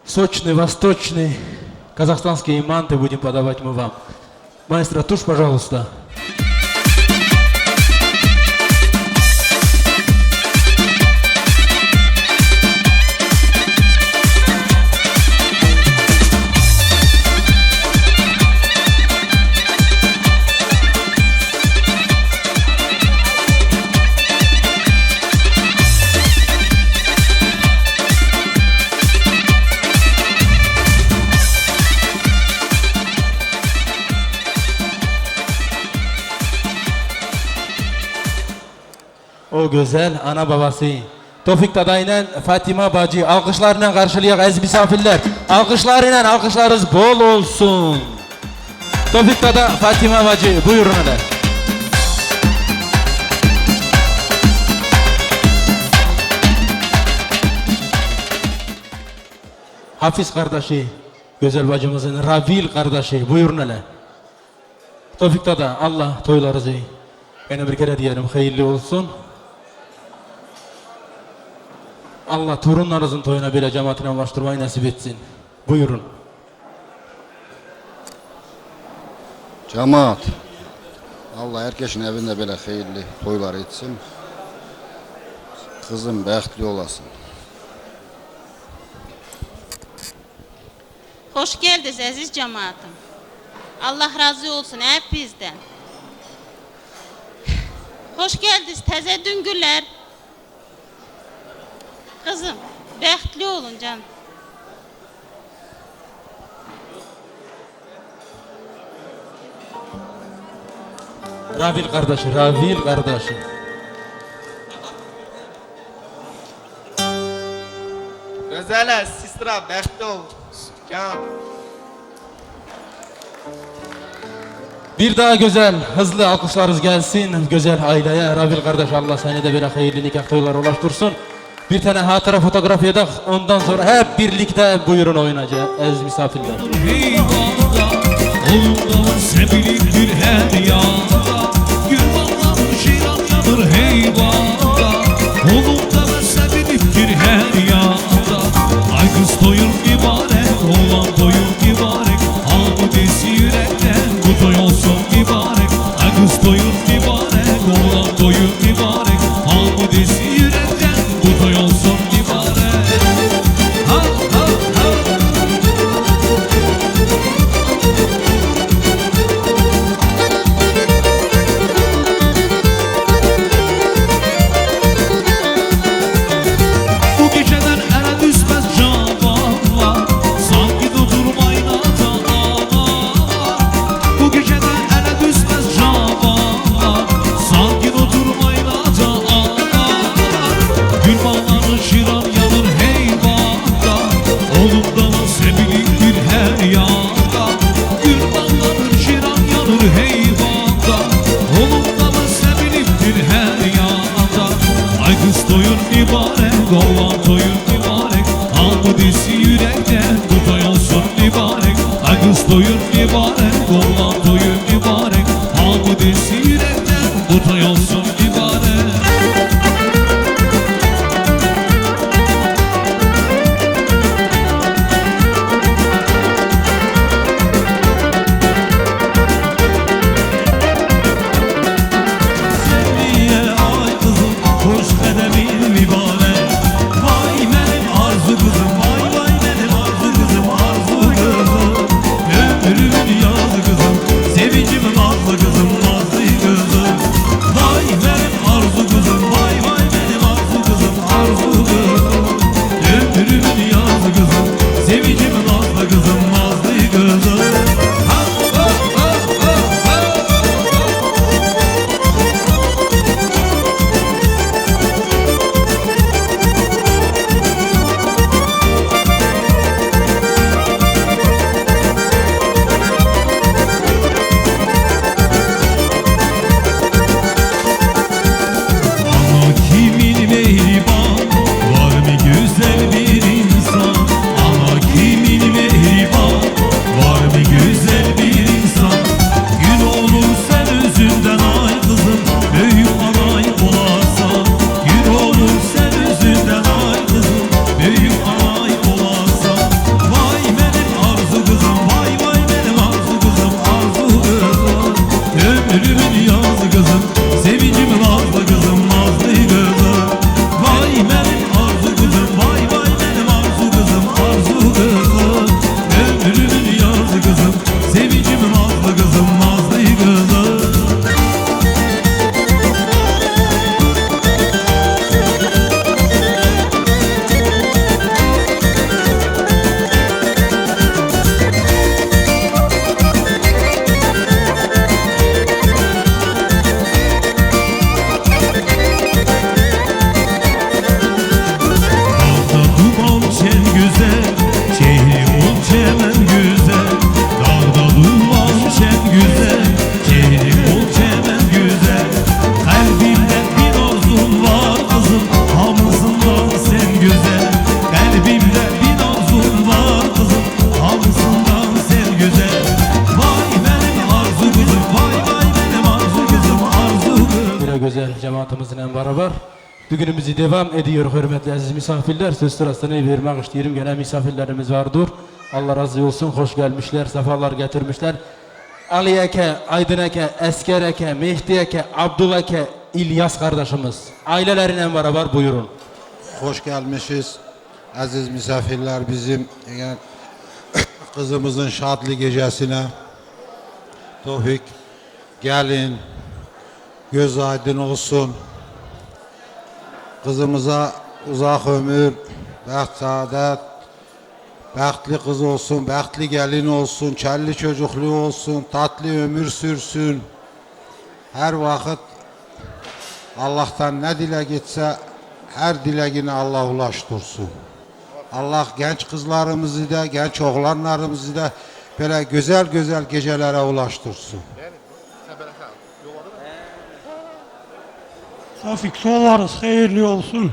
Сочный, восточный, казахстанские манты будем подавать мы вам. Маэстро, тушь, пожалуйста. O güzel ana babası Tofik Daday'la Fatima Bacı alkışlarla karşılayak aziz misafirler. Alkışlarıyla alkışlarınız bol olsun. Tofik Dada, Fatima Bacı buyurun hele. Hafiz kardeşi, güzel bacımızın Ravil kardeşi buyurun hele. Tofik Dada, Allah toylarınızı yine bir kere diyelim hayırlı olsun. Allah torunlarınızın toyuna böyle cemaatine ulaştırmayı nasip etsin. Buyurun. Cemaat, Allah herkesin evinde böyle hayırlı toylar etsin. Kızım bəxtli olasın. Hoş geldiniz aziz cemaatım. Allah razı olsun hepinizden. Hoş geldiniz teze düngüller. Kızım, bəxtli olun can. Ravil kardeşi, Ravil kardeşi. Gözələ, sistra, bəxtli ol. Can. Bir daha güzel, hızlı alkışlarınız gelsin. Güzel aileye, Ravil kardeş Allah seni de böyle hayırlı nikah toylara ulaştırsın. Bir tane hatıra fotoğraf yedik. Ondan sonra hep birlikte buyurun oynayacağız aziz misafirler. Eyvallah, oğullar sevilir her yanda. Gül bağlar şiranyadır eyvallah. Oğullar sevilir her yanda. Ay kız toyun mübarek, oğlan toyun mübarek. Al desi yürekten, bu toy olsun mübarek. Ay kız toyun mübarek, oğlan toyun mübarek. Al desi yürekten, bu toy olsun mübarek. Ha ha ha. Bu geceden ele düşmez cavanlar, sanki durmayın atalar. Bu geceden ele düşmez cavanlar, sanki durmayın atalar. Gül bağları şiran yanır heyvanda, oğlumdan sevilir her yanda. Gül bağları şiran yanır heyvanda, oğlumdan sevilir her yanda. Ay kız toyun mübarek, oğlan toyun mübarek. Alnı desi yürekten, bu toy olsun mübarek. Ay kız toyun mübarek, oğlan toyun mübarek. Alnı desi yürekten, bu toy olsun mübarek. Sevgiye ay kızım, hoş kademin mübarek. Vay benim arzu kızım, vay vay benim arzu kızım, arzu kızım. Ömrümün yazı Düğünümüzü devam ediyor hürmetli aziz misafirler. Söz sırasını vermek istiyorum. Gene misafirlerimiz vardır. Allah razı olsun. Hoş gelmişler, sefalar getirmişler. Ali Eke, Aydın Eke, Esker Eke, Mehdi Eke, Abdullah Eke, İlyas kardeşimiz. Aileleriyle beraber buyurun. Hoş gelmişiz. Aziz misafirler, bizim kızımızın şadlı gecesine Tevfik gelin, göz aydın olsun. Kızımıza uzak ömür, bəxt saadet, bəxtli kız olsun, bəxtli gelin olsun, kelli çocuklu olsun, tatlı ömür sürsün. Her vakit Allah'tan ne dile gitse her dileğini Allah ulaştırsın. Allah genç kızlarımızı da, genç oğlanlarımızı da böyle güzel güzel gecelere ulaştırsın. Tevfik solarız, hayırlı olsun.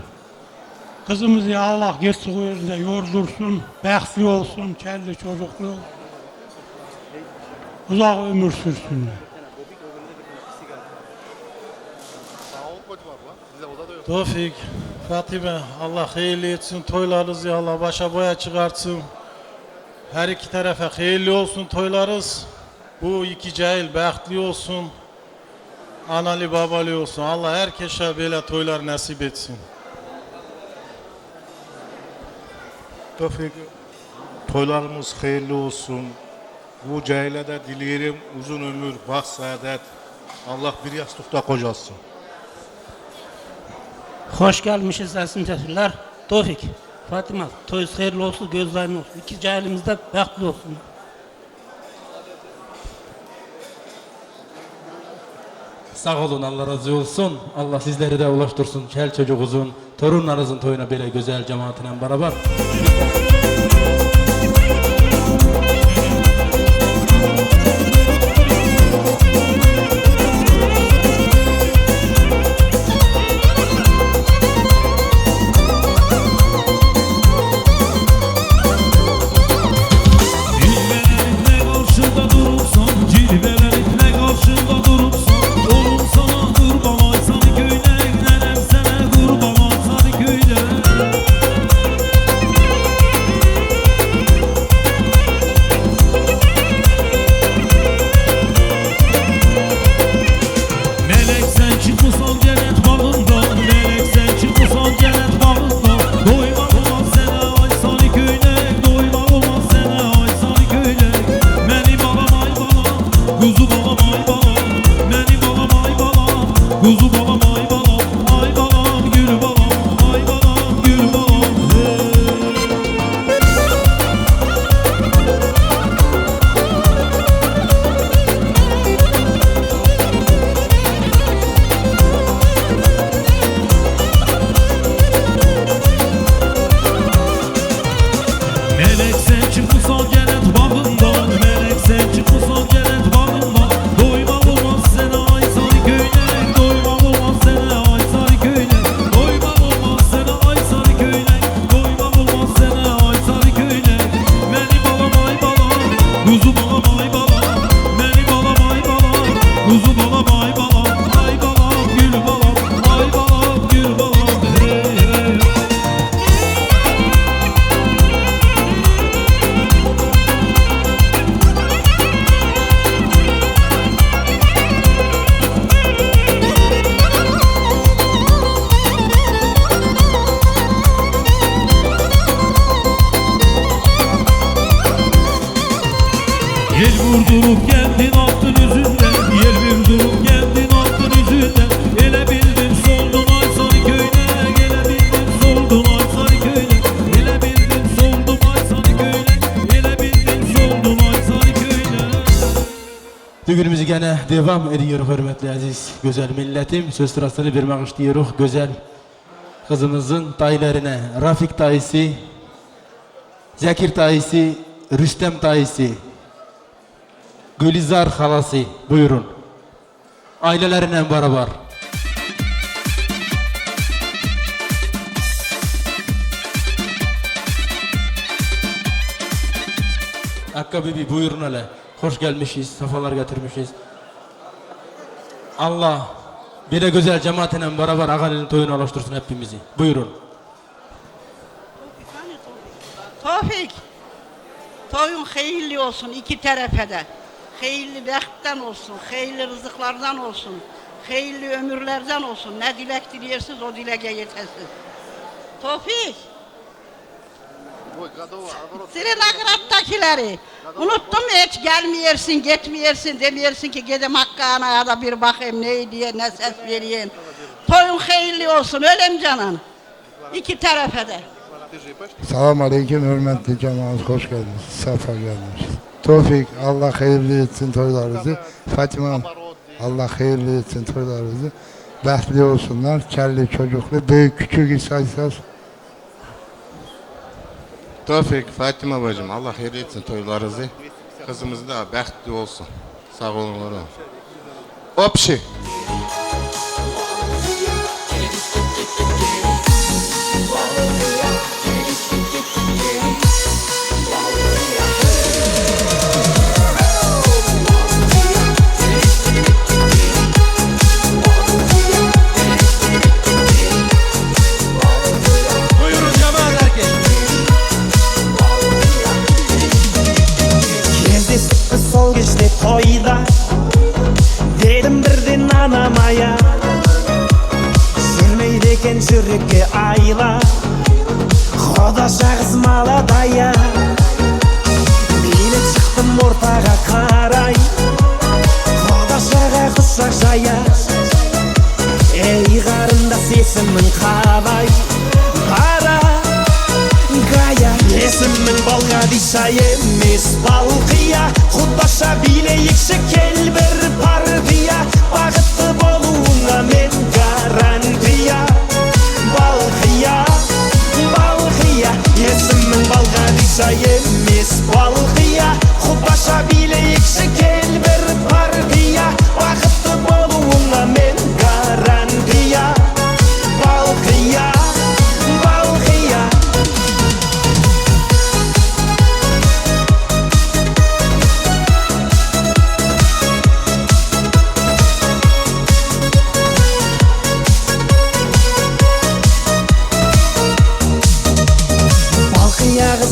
Kızımızı Allah geçtiği yerinde yordursun, bəxtli olsun, kelli çocuklu, uzak ömür sürsünler. Tevfik, Fatime, Allah hayırlı etsin, toylarınızı Allah başa boya çıkartsın. Her iki tarafa hayırlı olsun toylarız. Bu iki cahil bəxtli olsun, analı babalı olsun. Allah herkese böyle toylar nasip etsin. Tevfik, toylarımız hayırlı olsun. Bu cahile de dileyelim uzun ömür, baxt, saadet. Allah bir yastıkta kocasın. Hoş gelmişiz aziz misafirler. Tevfik, Fatıma, toyunuz hayırlı olsun, gözlerin olsun. İki cahilimiz de bəxtli olsun. Sağ olun, Allah razı olsun. Allah sizleri de ulaştırsın. Kel çocuğunuzun, torunlarınızın toyuna böyle güzel cemaatine beraber. Yel vurdurup geldin attın yüzünden, yel vurdurup geldin attın yüzünden. Ele bildin soldun ay sarı köyüne, ele bildin soldun ay sarı köyüne, ele bildin soldun ay sarı köyüne, ele bildin soldun ay sarı köyüne. Düğünümüzü gene devam ediyor hürmetli aziz güzel milletim. Söz sırasını vermek istiyoruz güzel kızımızın dayılarına. Rafik dayısı, Zekir dayısı, Rüstem dayısı, Gülizar halası, buyurun. Ailelerine beraber. Akka bibi buyurun hele. Hoş gelmişiz, sefalar getirmişiz. Allah Bir de güzel cemaatine beraber Ağali'nin toyunu oluştursun hepimizi. Buyurun. Tevfik, toyun hayırlı olsun iki tarafa da. Hayırlı vakitten olsun, hayırlı rızıklardan olsun, hayırlı ömürlerden olsun. Ne dilek dilersiniz o dileğe yetersiz. Tevfik, senin akraptakileri unuttum mu hiç gelmiyorsun, gitmiyorsun, demiyorsun ki gidem Hakkı'na ya da bir bakayım ne diye, ne ses vereyim. Toyun hayırlı olsun, öyle mi canan? İki tarafa da. Salam aleyküm hürmetli cemaat, hoş geldiniz, safa geldiniz. Tevfik, Allah hayırlı etsin toylarınızı. Fatima, Allah hayırlı etsin toylarınızı. Bəxtli olsunlar, kelli çocuklu, büyük küçük isaysaz. Tevfik, Fatima bacım, Allah hayırlı etsin toylarınızı. Kızımız da bəxtli olsun. Sağ olun. Opşi. Buyurun cemaat herkes. Кездесіп сол кеште тойда дедім бірден анамая жүрмейді екен жүрекке айла құдаша қыз маладая билеп шықтым ортаға қарай құдашаға құшақ жая ей қарындас есімің қалай қара гая есімің балғадиша емес балқия құдаша билейікші кел бір партия бақытты болуыңа мен гарантия балқия есімің балғадиша емес балқия құдаша билейікші кел бір партия бақытты болуыңа мен гарантия балқия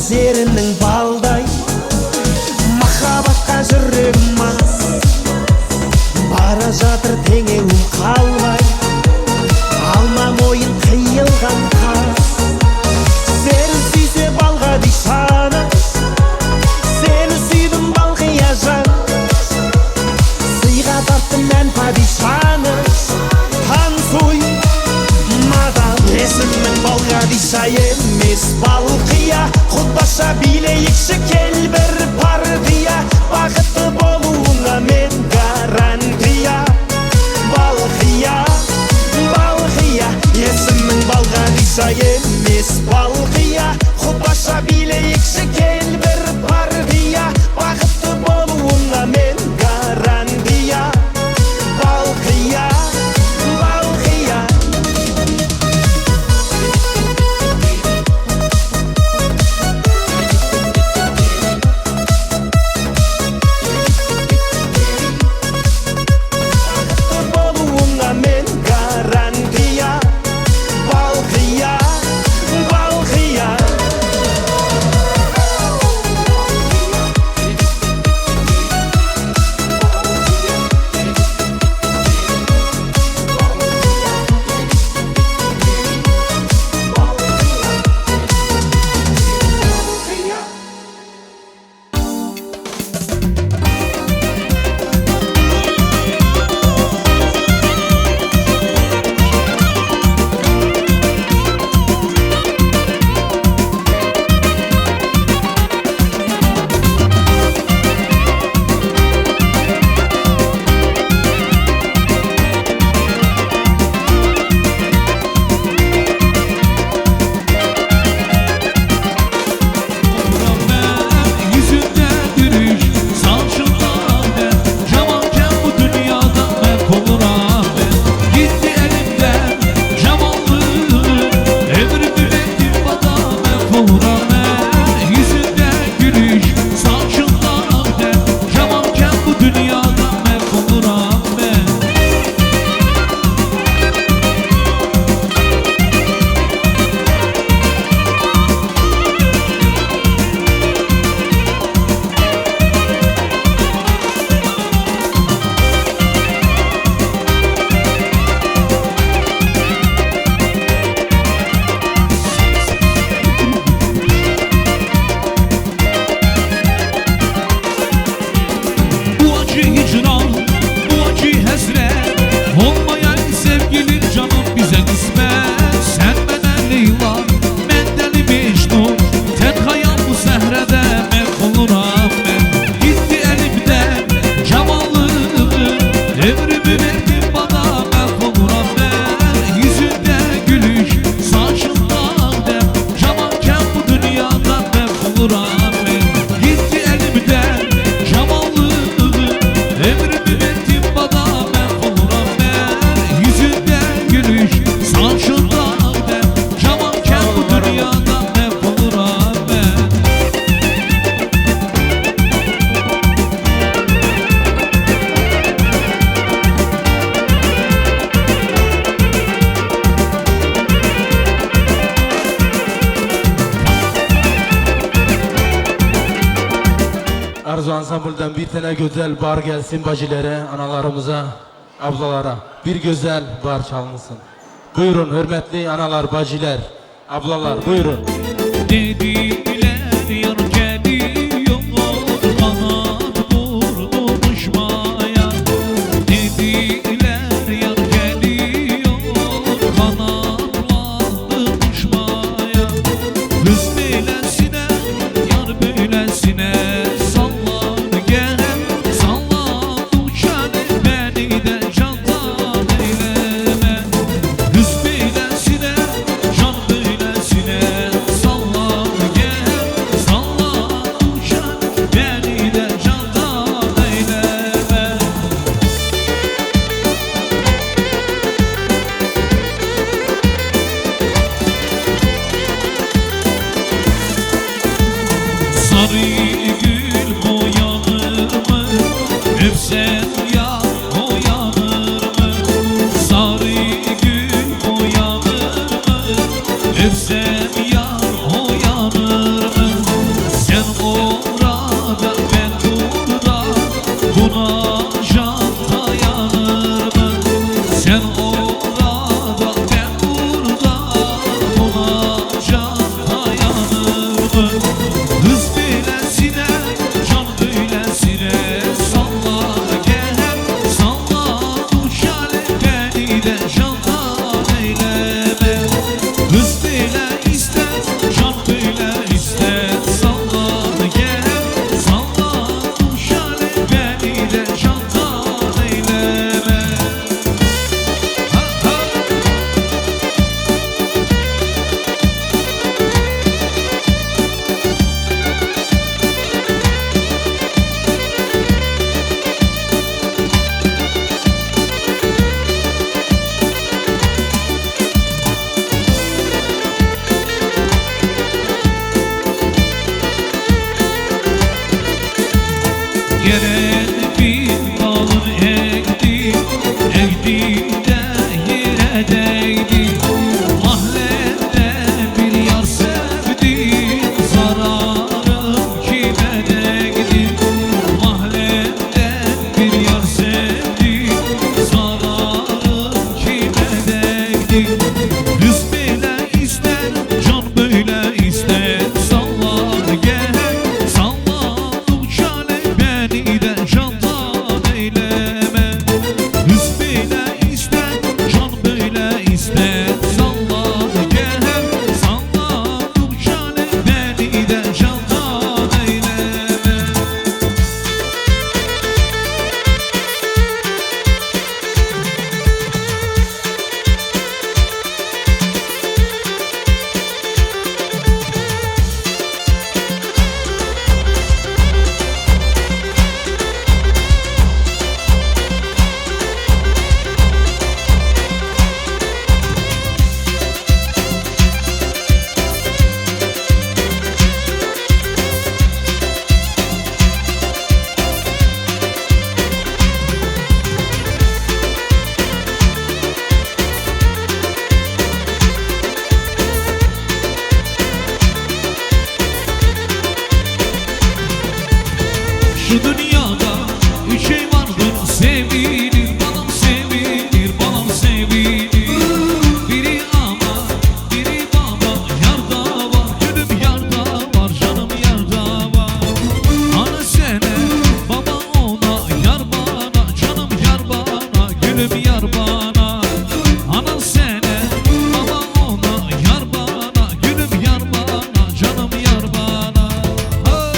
серінің балдай махаббатқа жүрегім мас бара жатыр теңеуім қалмай алма мойын қиылған қас сені сүйсе балғадишаны сені сүйдім балқия жан сыйға тарттым мән падишаны танцуй мадам есімің балғадиша емес балқия құдаша билейікші кел бір партия бақытты болуыңа мен гарантия балқия есімің балғадиша емес балқия құдаша билейікші кел бір партия бақытты болуыңа мен гарантия балқия Arzu Ansambul'dan bir tane güzel bar gelsin bacilere, analarımıza, ablalara. Bir güzel bar çalınsın. Buyurun hürmetli analar, baciler, ablalar buyurun. Dediler yar geliyor kanat vurduruşmaya. Dediler yar geliyor kanat vurduruşmaya. Kız böylesine yar böylesine sallar gel. Sallar uçan beni de candan eyleme. Kız böylesine can böylesine sallar gel. Sallar uçan beni de candan eyleme. Sarı gül boyanır mı? Öpsen ya boyanır mı? Sarı gül boyanır mı? Öpsen ya boyanır mı? Sen orada ben burada, buna can dayanır mı? Sen orada ben burada, buna can dayanır mı? Kız böylesine, can böylesine sallar gel. Sallar uçar beni de candan eyleme. Kız böyle ister, can böyle ister sallar gel. Sallar uçar beni de candan eyleme. Ha ha. Gelen bir dalın ekti, ekti de yere değdi. Mahallede bir yar sevdi, zararım kime değdi? Mahallede bir yar sevdi, zararım kime değdi? Kız böyle ister, can böyle ister sallar gel. Sallar uçan beni de candan eyleme. Kız böyle ister, can böyle ister sallar gel. Sallar uçan beni de candan eyleme. Şu dünyada üç şey vardır sevilir, balım sevilir, balım sevilir. Biri ana, biri baba, yarda var, gülüm yarda var, canım yarda var. Ana sene, baba ona, yar bana, canım yar bana, gülüm yar bana. Ana sene, baba ona, yar bana, gülüm yar bana, canım yar bana. Ha!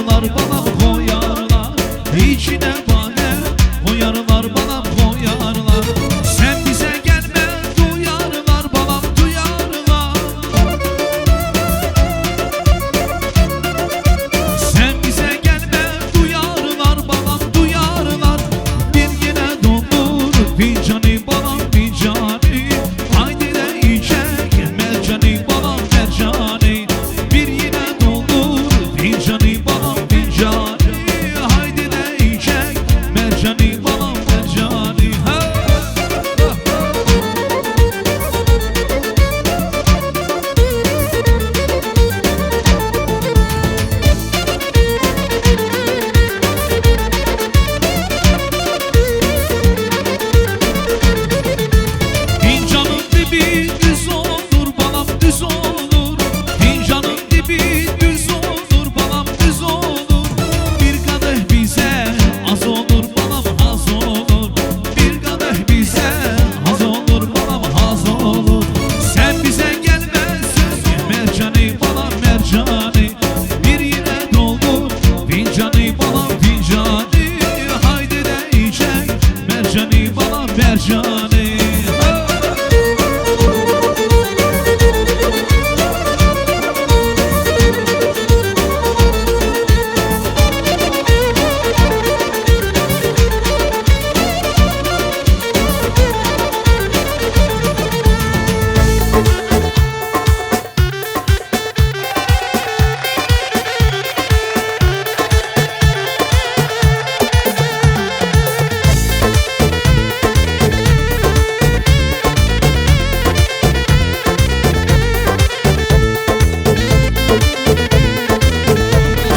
koyarlar balam koyarlar. İçine bade koyarlar balam koyarlar. Sen bize gelme duyarlar balam duyarlar. Sen bize gelme duyarlar balam duyarlar. Bir yine doldur fincanı balam fincanı. Haydi de içek mercanı balam mercanı. Bir yine doldur fincanı balam fincanı. Haydi de içek mercanı balam mercanı. Fincanın dibi düz olur balam düz olur. Fincanın dibi düz olur balam düz olur. Bir kadeh bize az olur balam az olur. Bir kadeh bize az olur balam az olur. Sen bize gelmezsin mercanı balam mercanı. Bir yine doldur fincanı balam fincanı. Haydi de içek mercanı balam mercanı.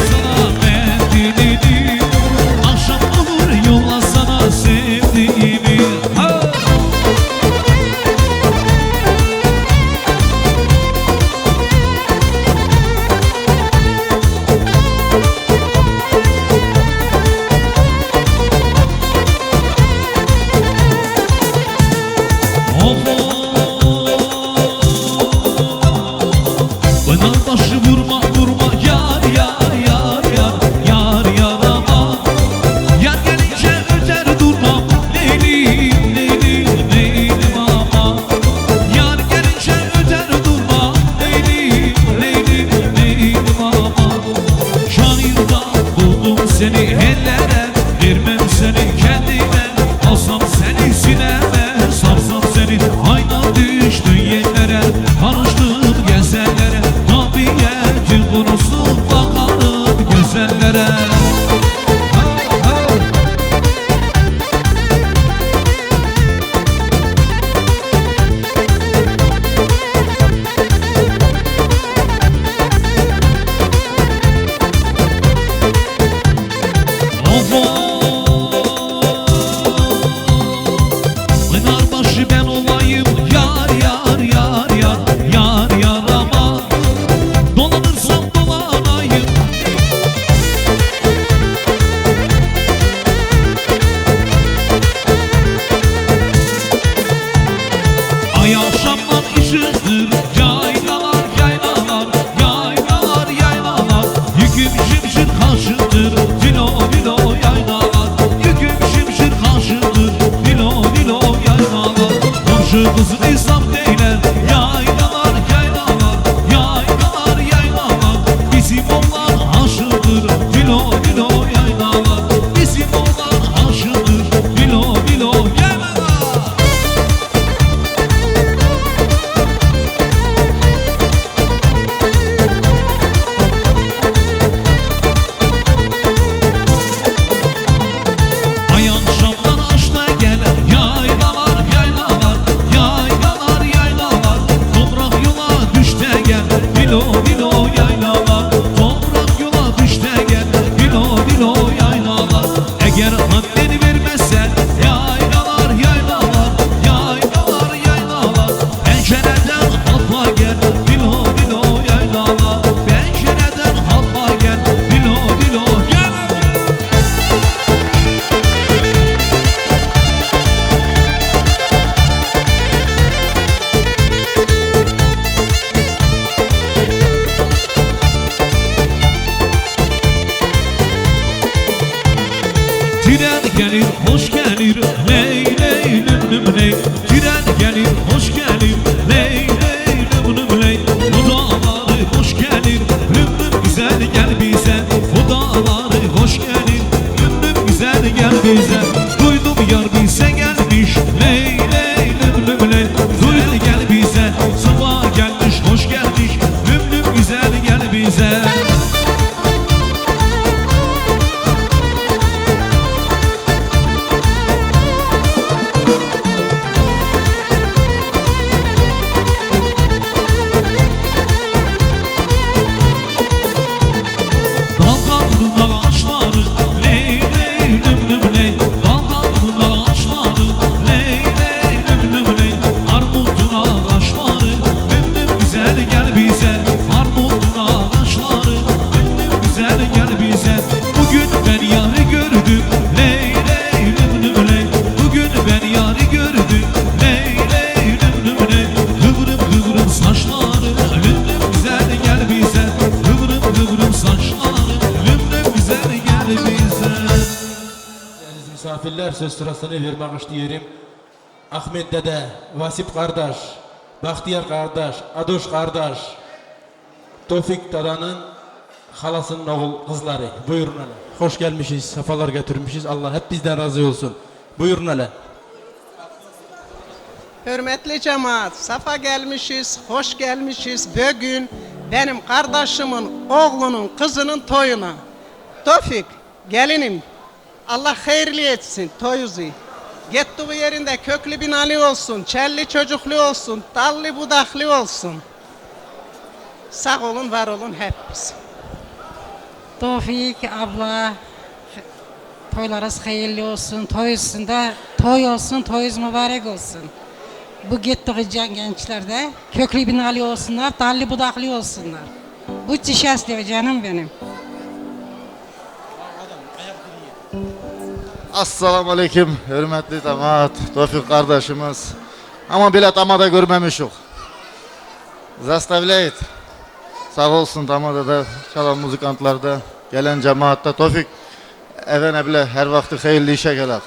Sana mendilini akşam olur yolla sana sevdiğimi. Pınar başı vurma vurma yar yar yar yar yar yar ama. Yar gelince öter durmam leylim leylim leylim ama. Yar gelince öter durmam leylim leylim leylim ama. Şanırda buldum seni ellere, vermem seni kendime. Alsam seni sineme, sarsam seni ayna düştün yerlere. Karıştın gezellere, tabiyetin konusu bakalım güzellere. Pınarbaşı ben olayım yar yar yar yar yar yar ama. Dolanırsam dolanayım. Ay akşamdan ışıktır yaylalar yaylalar yaylalar yaylalar. Yüküm şimşir karşıdır dilo dilo yaylalar. Yüküm şimşir karşıdır dilo dilo yaylalar. Komşu kızı İslam deyler yaylalar yaylalar yaylalar yaylalar. Bizim onlar haşıdır dilo dilo yaylalar. Bizim onlar haşıdır dilo dilo yaylalar. Tren gelir, hoş gelir, ley ley lüm lüm ley. Tren gelir, hoş gelir, ley ley lüm lüm ley. Bu dağları hoş gelir, lüm lüm güzel gel bize. Bu dağları hoş gelir, lüm lüm güzel gel bize. Duydum yar bize gelmiş, ley ley lüm lüm ley. Duydum gel bize, sabah gelmiş, hoş gelmiş, lüm lüm güzel gel bize. Misafirler söz sırasını vermek istiyorum. Ahmet dede, Vasip kardeş, Bahtiyar kardeş, Adoş kardeş, Tofik dadanın halasının oğul kızları. Buyurun hele. Hoş gelmişiz, sefalar getirmişiz. Allah hep bizden razı olsun. Buyurun hele. Hürmetli cemaat, safa gelmişiz, hoş gelmişiz. Bugün benim kardeşimin oğlunun kızının toyuna. Tofik, gelinim. Allah hayırlı etsin toyuzu. Gittiği yerinde köklü binalı olsun, çelli çocuklu olsun, dallı budaklı olsun. Sağ olun, var olun hepimiz. Tofik abla, toylarınız hayırlı olsun, toy üstünde toy olsun, toyuz mübarek olsun. Bu gittiği gençler de köklü binalı olsunlar, dallı budaklı olsunlar. Bu çişesli canım benim. Assalamu aleyküm, hürmetli damat, Tofik kardeşimiz. Ama bile damada görmemişik. Zastavleyit. Sağ olsun damada da, çalan muzikantlarda, gelen cemaatta. Tofik, evine bile her vakti hayırlı işe gelak.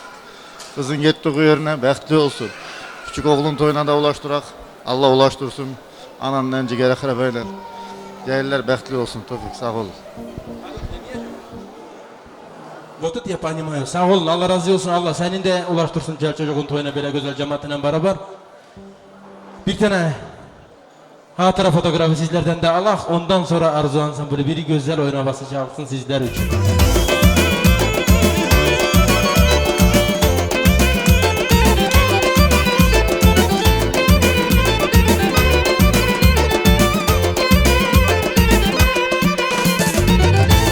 Kızın gittiği yerine bəxtli olsun. Küçük oğlun toyuna da ulaştırak. Allah ulaştırsın. Ananın enci gerek arabayla. Değerler bəxtli olsun Tofik, sağ olun. Votot ya понимаю. Sağ olun, Allah razı olsun. Allah senin de ulaştırsın gel çocuğun toyuna böyle güzel cemaatine beraber. Bir tane hatıra fotoğrafı sizlerden de Allah. Ondan sonra Arzu Ansamblı biri güzel oynaması çalsın sizler için.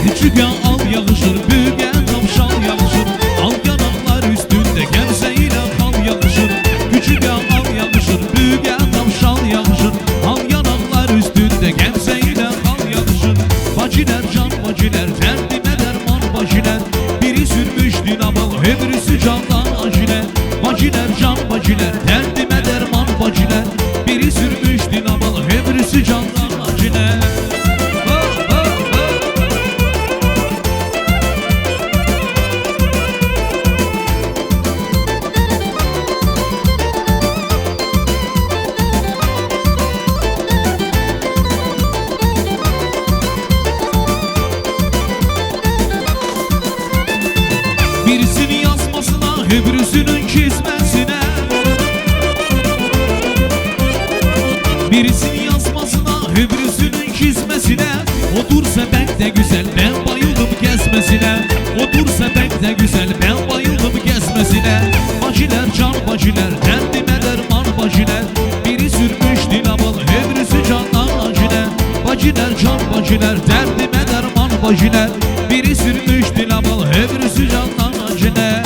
Küçük ya al yakışır, büyük ya tavşan yakışır. Al yanaklar üstünde gemseyle kal yakışır. Küçük ya al yakışır, büyük ya tavşan yakışır. Al yanaklar üstünde gemseyle kal yakışır. Bacılar can bacılar, derdime derman bacılar. Biri sürmüş dinamal, öbürüsü candan acılar. Bacılar can bacılar, derdime derman bacılar. Biri sürmüş dinamal, öbürüsü candan acılar. Birisinin yazmasına, öbürüsünün çizmesine. Birisinin yazmasına, öbürüsünün çizmesine. Otursa pek de güzel, ben bayıldım gezmesine. Otursa pek de güzel, ben bayıldım gezmesine. Bacılar can bacılar, derdime derman bacılar. Biri sürmüş dinamal, öbürüsü candan acılar. Bacılar can bacılar, derdime derman bacılar. Biri sürmüş dinamal, öbürüsü candan acılar.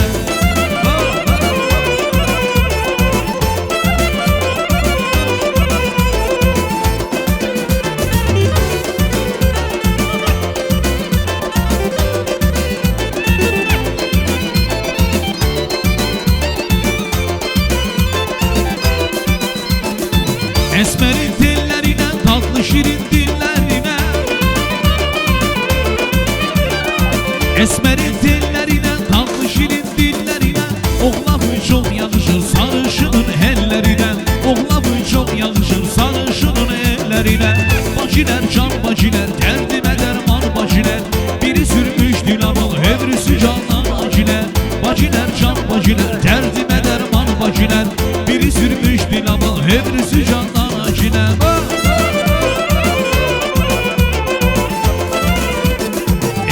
Esmerin dillerine, tatlı şirin dillerine. Esmerin dillerine, tatlı şirin bacilər, can bacilər, dərdimə dərman bacilər. Biri sürmüş dilamın, öbürüsü candan acilər. Bacilər, can bacilər, dərdimə dərman bacilər. Biri sürmüş dilamın, öbürüsü candan acilər.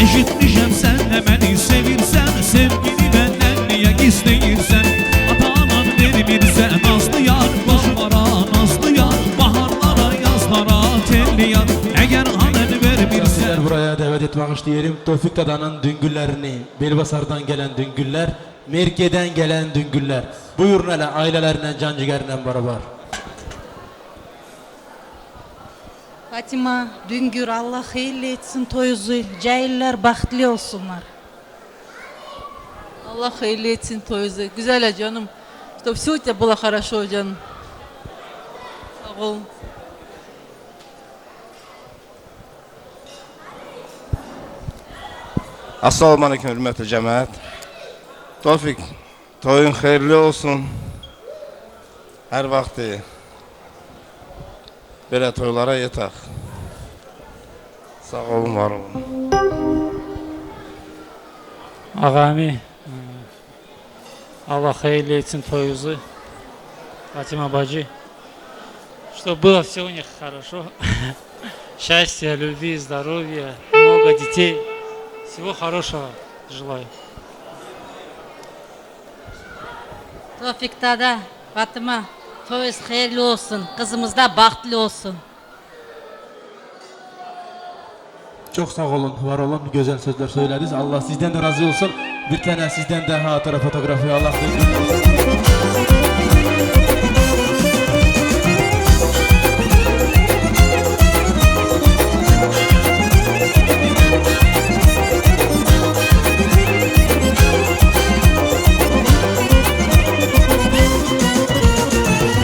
Eşitmişəm sən də məni sevirsən, sevgini bəndən niyə gizləyirsən? Ata-anan vermirsən, nazlı yar, qoşmara, nazlı yar, baharlara, yazlara, telli yar, əgər anan vermirsən. Sizler buraya davet etmek isteyelim. Tevfik Dada'nın düngüllerini, Belbasar'dan gelen düngüller, Merke'den gelen düngüller. Buyurun hele ailelerine, cancıgerine beraber. Fatima, Düngür, Allah hayırlı etsin toyuzu, cahiller bahtlı olsunlar. Allah hayırlı etsin toyuzu. Güzel canım. Чтобы все у тебя было хорошо, canım. Sağ olun. Assalamu aleykum hürmetli cemaat. Tevfik, toyun hayırlı olsun. Her vakti böyle toylara yeter. Sağ olun, var olun. Ağami, Allah hayırlı etsin toюзу, Фатима бacı, чтобы было все у них хорошо, счастья, любви, здоровья, много детей, всего хорошего желаю. Tevfik Dada, Fatima, toyuz hayırlı olsun, kızımız da bahtlı olsun. Çok sağ olun, var olun, güzel sözler söylediniz. Allah sizden de razı olsun. Bir tane sizden de hatıra fotoğrafı Allah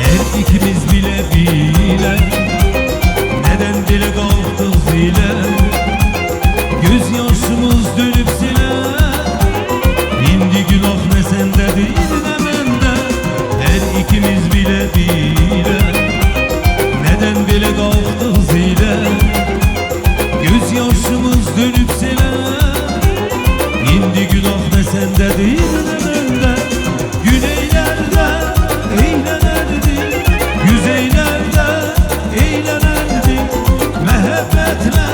Her ikimiz bile bile, neden dile kalktık zile? Göz yaşımız dönüp siler. İndi günah ne sende değil ne bende. Her ikimiz bile bile, neden dile kalktık zile? Göz yaşımız dönüp siler. İndi günah ne sende değil ne bende. Güneylerde eğlenirdi, yüzeylerde eğlenirdi, mehebbetle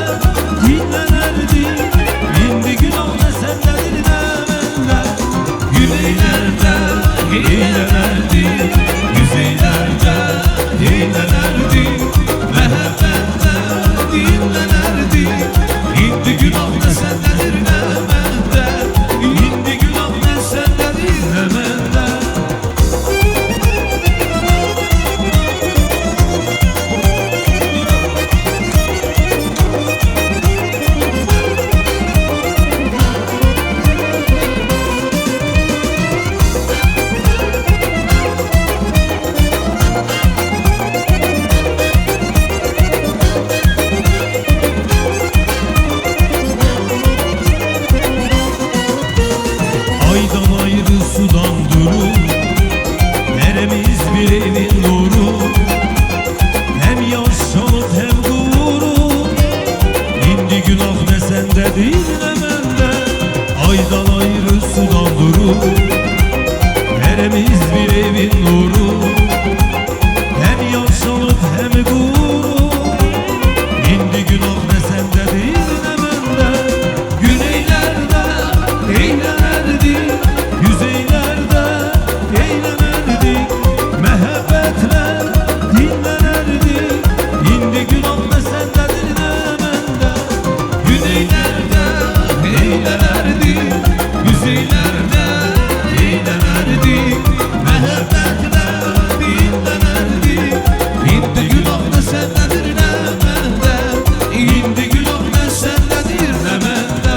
dinlenirdi. İndi günah ne sendedir ne bende. Güneylerde eğlenirdi, yüzeylerde eğlenirdi, mehebbetle dinlenirdi. İndi günah ne sendedir ne bende. İndi günah ne sendedir ne bende. Aydan ayrı sudan durur, neremiz bir evin nuru. Hem yaşanıp hem gurur, indi günah ne sende değil ne bende. Aydan ayrı sudan durur, neremiz bir evin nuru. Hem yaşanıp hem gurur, indi günah ne sende değil ne bende. Güneylerde eğlenirdi, yüzeylerde eğlenirdi, mehebbetle dinlenirdi. İndi günah ne sendedir ne bende. Güneylerde eğlenirdi, yüzeylerde eğlenirdi, mehebbetle dinlenirdi. İndi günah ne sendedir ne bende. İndi günah ne sendedir ne bende.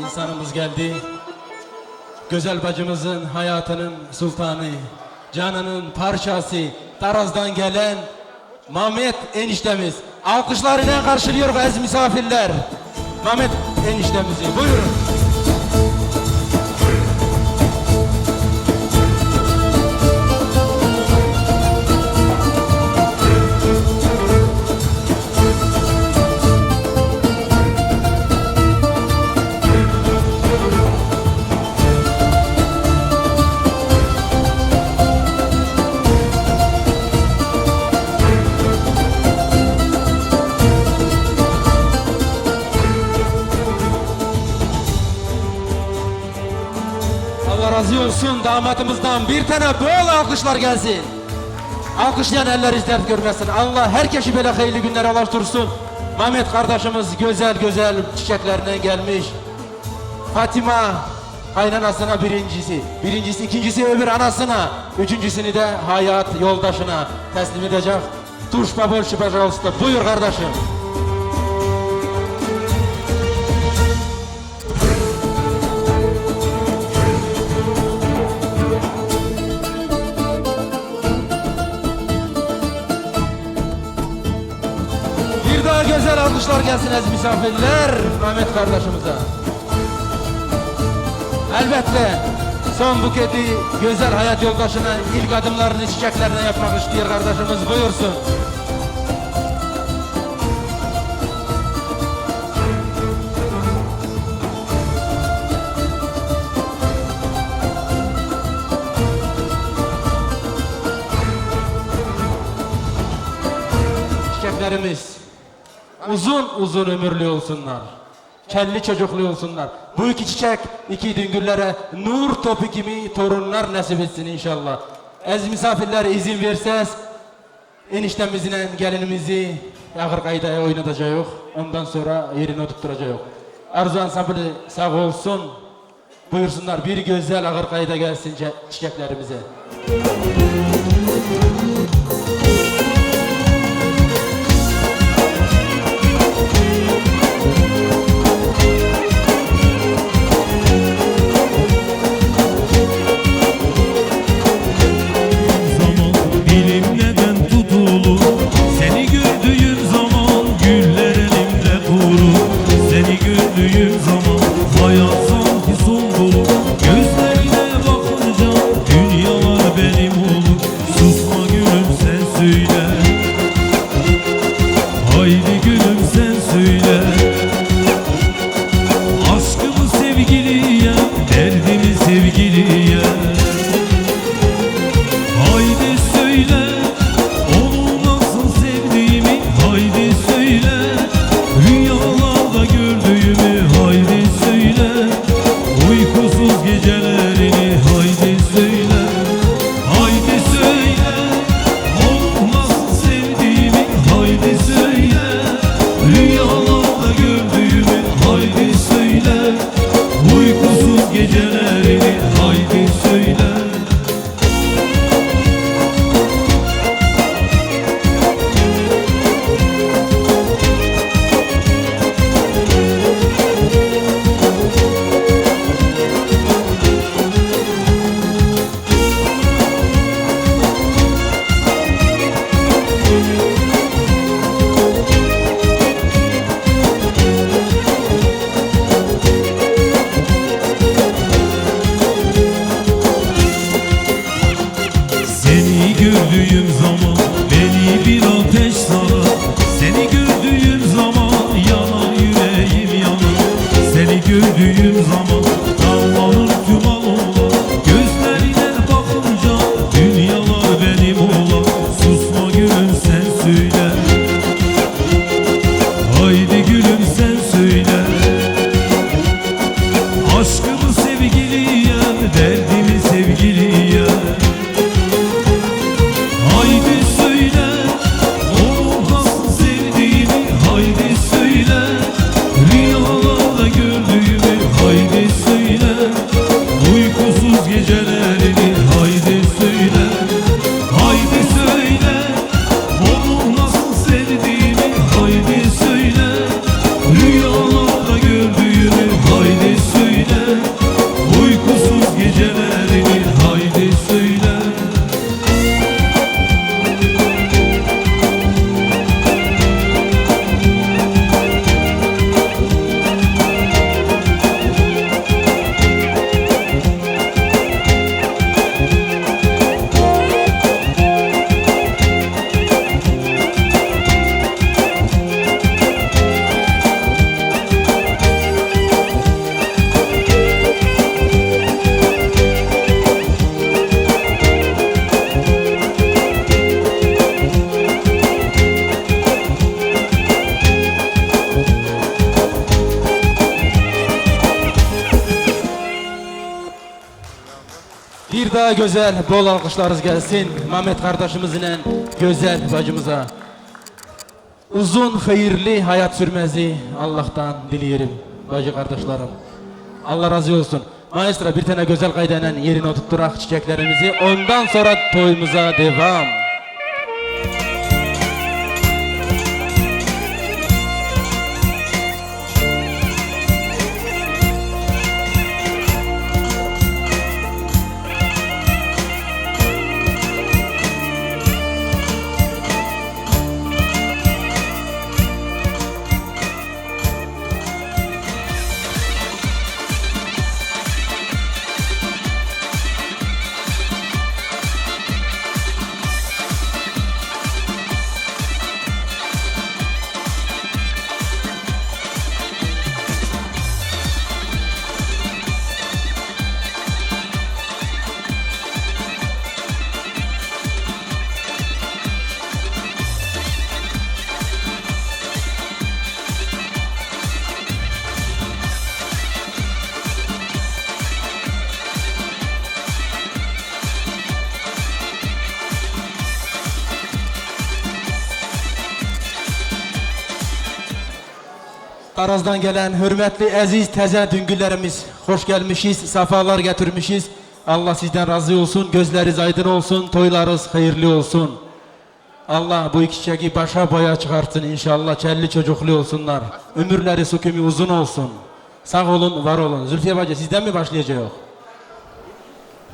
insanımız geldi. Güzel bacımızın hayatının sultanı, canının parçası, Taraz'dan gelen Mehmet eniştemiz. Alkışlarıyla karşılıyor aziz misafirler. Mehmet eniştemizi buyurun. Allah razı olsun damatımızdan bir tane bol alkışlar gelsin. Alkışlayan eller izzet görmesin. Allah herkesi böyle hayırlı günlere ulaştırsın. Mehmet kardeşimiz güzel güzel çiçeklerine gelmiş. Fatima kaynanasına birincisi, ikincisi öbür anasına, üçüncüsünü de hayat yoldaşına teslim edecek. Tuşba bol şüpheci olsun. Buyur kardeşim. Bir daha güzel alkışlar gelsin aziz misafirler Mehmet kardeşimize. Elbette son buketi güzel hayat yoldaşına ilk adımlarını çiçeklerine yapmak istiyor kardeşimiz, buyursun. Çiçeklerimiz uzun uzun ömürlü olsunlar. Kelli çocuklu olsunlar. Bu iki çiçek iki düngüllere nur topu gibi torunlar nasip etsin inşallah. Aziz misafirler izin verseniz eniştemizle gelinimizi ahır kaydaya oynatacağız. Ondan sonra yerine oturtturacağız. Arzu ansamblı sağ olsun. Buyursunlar bir güzel ahır kayda gelsin çiçeklerimize. Haydi söyle Bir daha güzel, bol alkışlarınız gelsin. Mehmet kardeşimizle güzel bacımıza. Uzun, hayırlı hayat sürmezi Allah'tan dileyelim bacı kardeşlerim. Allah razı olsun. Maestro bir tane güzel kaydenen yerine oturtturak çiçeklerimizi. Ondan sonra toyumuza devam. Tarazdan gelen hürmetli, aziz, teze düngüllerimiz, hoş gelmişiz, safalar getirmişiz. Allah sizden razı olsun, gözleriniz aydın olsun, toylarınız hayırlı olsun. Allah bu iki çiçeği başa boya çıkartsın inşallah, çelli çocuklu olsunlar. Ömürleri sükümü uzun olsun. Sağ olun, var olun. Zülfiye bacı sizden mi başlayacak?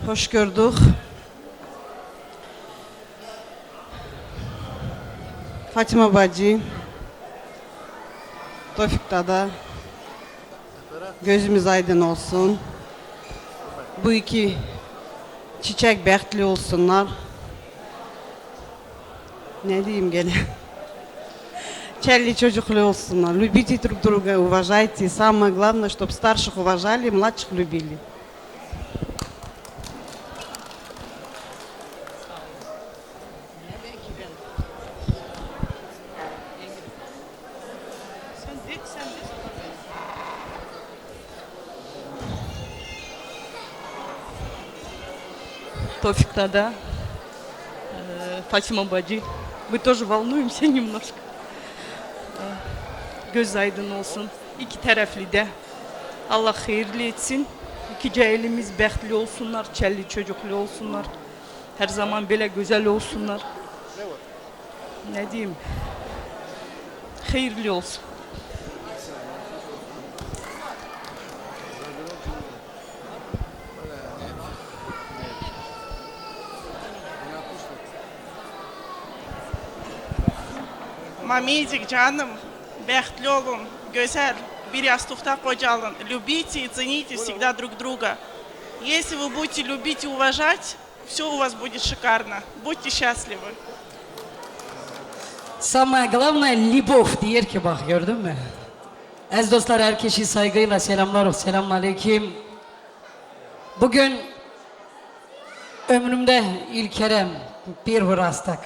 Hoş gördük. Fatima bacı, Tofik dada, gözümüz aydın olsun. Bu iki çiçek bəxtli olsunlar. Ne diyeyim gene? Челли çocuklu olsunlar. Любите друг друга, уважайте. Самое главное, чтобы старших уважали, младших любили. Тофик Дада, Фатима Бади. Мы тоже волнуемся немножко. Göz aydın olsun. İki taraflı da. Allah hayırlı etsin. İki cailimiz bəxtli olsunlar, çelli çocuklu olsunlar. Her zaman böyle güzel olsunlar. Ne diyeyim? Hayırlı olsun. Мамедик, canım, bəxtli olun, güzel, bir yastıkta kocalın. Любите и цените всегда друг друга. Если вы будете любить и уважать, все у вас будет шикарно. Будьте счастливы. Самое главное любовь diyor ki bak gördün mü? Ez dostlar herkesi saygıyla selamlar, selamünaleyküm. Bugün ömrümde ilk kere bir hırastak,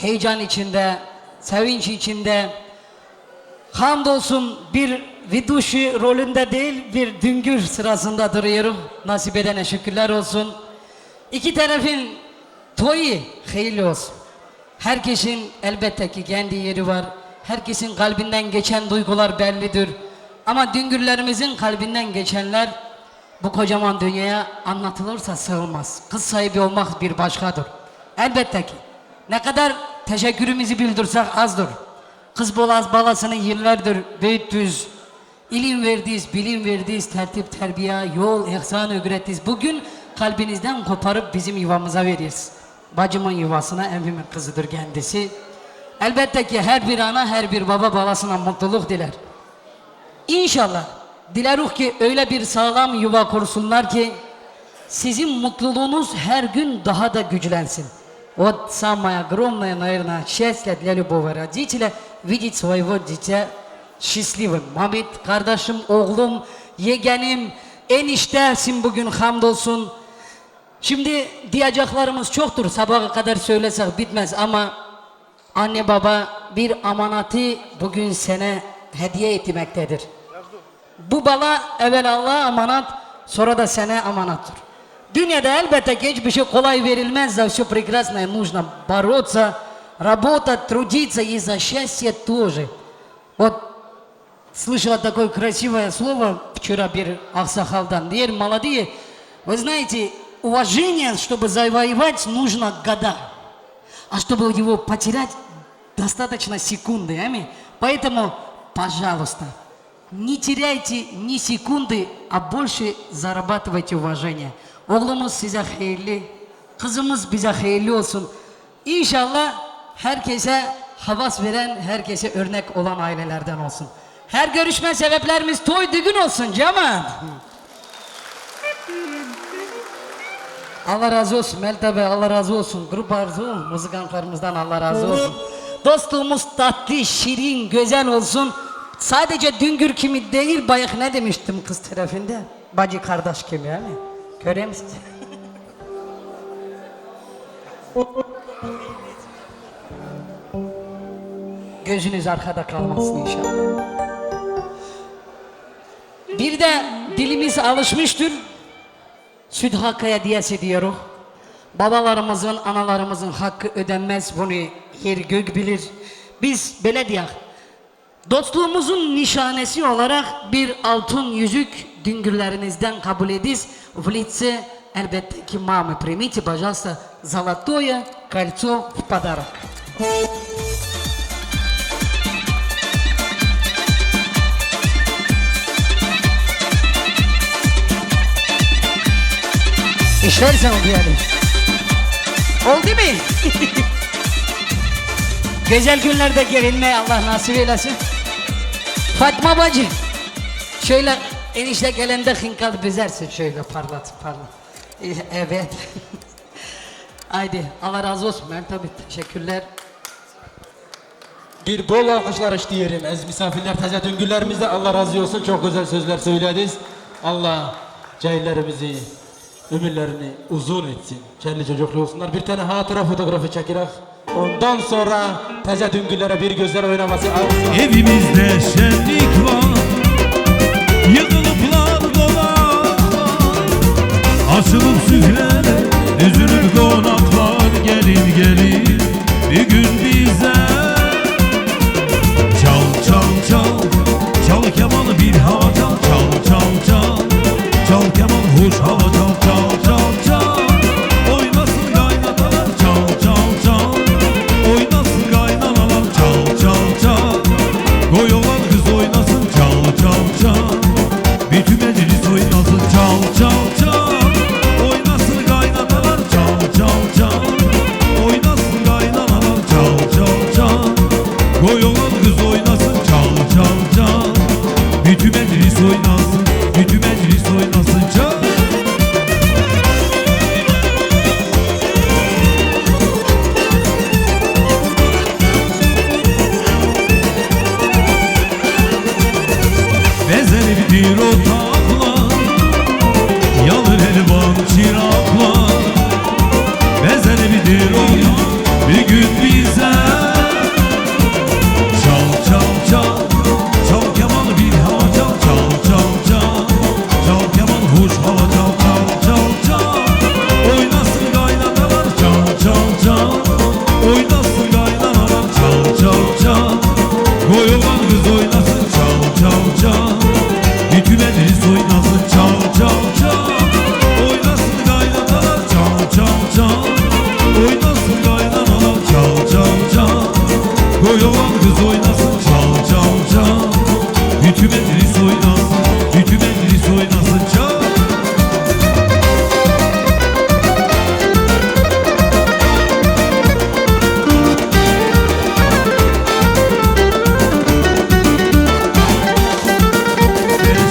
heyecan içinde, sevinç içinde, hamdolsun bir viduşu rolünde değil bir düngür sırasında duruyorum. Nasip edene şükürler olsun. İki tarafın toyu hayırlı olsun. Herkesin elbette ki kendi yeri var. Herkesin kalbinden geçen duygular bellidir. Ama düngürlerimizin kalbinden geçenler bu kocaman dünyaya anlatılırsa sığılmaz. Kız sahibi olmak bir başkadır. Elbette ki ne kadar teşekkürümüzü bildirsek azdır. Kız balasını yıllardır büyüttüz. İlim verdiyiz, bilim verdiyiz, tertip, terbiye, yol, ihsan öğrettiyiz. Bugün kalbinizden koparıp bizim yuvamıza veriyoruz. Bacımın yuvasına evimin kızıdır kendisi. Elbette ki her bir ana, her bir baba balasına mutluluk diler. İnşallah dilerim ki öyle bir sağlam yuva kursunlar ki sizin mutluluğunuz her gün daha da güçlensin. Вот самое огромное, наверное, счастье для любого родителя видеть своего дитя счастливым. Mehmet kardeşim, oğlum, yeğenim, eniştesin bugün hamdolsun. Şimdi diyeceklerimiz çoktur, sabaha kadar söylesek bitmez ama anne baba bir amanatı bugün sana hediye etmektedir. Bu bala evvel Allah'a amanat, sonra da sana amanattır. Dünyada elbette ki hiçbir şey kolay verilmez, за все прекрасное нужно бороться, работать, трудиться и за счастье тоже. Вот слышала такое красивое слово вчера bir аксакалдан, diyor молодые, вы знаете, уважение, чтобы завоевать, нужно года, а чтобы его потерять, достаточно секунды, аминь. Поэтому, пожалуйста, не terяйте ни секунды, а больше зарабатывайте уважение. Oğlumuz size hayırlı, kızımız bize hayırlı olsun. İnşallah herkese havas veren, herkese örnek olan ailelerden olsun. Her görüşme sebeplerimiz toy düğün olsun cemaat. Allah razı olsun Melda Bey, Allah razı olsun. Grup arzu, muzikantlarımızdan Allah razı olsun. Dostluğumuz tatlı, şirin, güzel olsun. Sadece düngür kimi değil, bayık ne demiştim kız tarafında? Bacı kardeş kimi yani. Görüyor musunuz? Gözünüz arkada kalmasın inşallah. Bir de dilimiz alışmıştır. Süt hakkı hediyesi diyoruz. Babalarımızın, analarımızın hakkı ödenmez, bunu yer gök bilir. Biz böyle diyoruz. Dostluğumuzun nişanesi olarak bir altın yüzük düngürlerinizden kabul ediz. В лице, elbette ki mami, примите, пожалуйста, золотое кольцо в подарок. İşlersen oldu yani. Oldu mu? Güzel günlerde gelinmeye Allah nasip eylesin. Fatma bacı, şöyle enişte gelende hinkal büzersin şöyle parlat. Evet. Haydi Allah razı olsun Mert abi, teşekkürler. Bir bol alkışlar isteyelim. Ez misafirler, taze düngürlerimizde Allah razı olsun. Çok güzel sözler söylediniz. Allah cahillerimizi, ömürlerini uzun etsin. Kelli çocuklu olsunlar. Bir tane hatıra fotoğrafı çekirek. Ondan sonra taze düngürlere bir gözler oynaması arzu. Evimizde şenlik var, yıkılıplar dolar, açılıp süfreler, üzülür konaklar, gelin gelin bir gün bize. Çal çal çal, çal kemanı bir hava çal, çal çal çal, çal kemanı hoş hava çal, çal çal çal, oynasın kaynanalar, çal çal çal, oynasın kaynanalar, çal çal çal, koy olan kız oynasın, çal çal çal, bütün meclis oynasın, çal çal çal, oynasın kaynanalar, çal çal çal, oynasın kaynanalar, çal çal çal, koy olan kız oynasın, çal çal çal, bütün meclis oynasın, bütün meclis oynasın, çal. Bezenip bir otakla, yanır elvan çırakla. Bezenip bir otak, bir gün bize. Çal çal çal, çal kemanı bir hava çal, çal çal çal, çal keman hoş hava çal, çal çal çal, oynasın kaynanalar, çal çal çal, oynasın kaynanalar, çal çal çal, koy olan kız oynasın, çal çal çal, bütün meclis oynasın, çal çal çal, oynasın kaynanalar, çal çal çal, oynasın kaynanalar, çal çal çal, koy olan kız oynasın, çal çal çal, bütün meclis oynasın, bütün meclis oynasın, çal.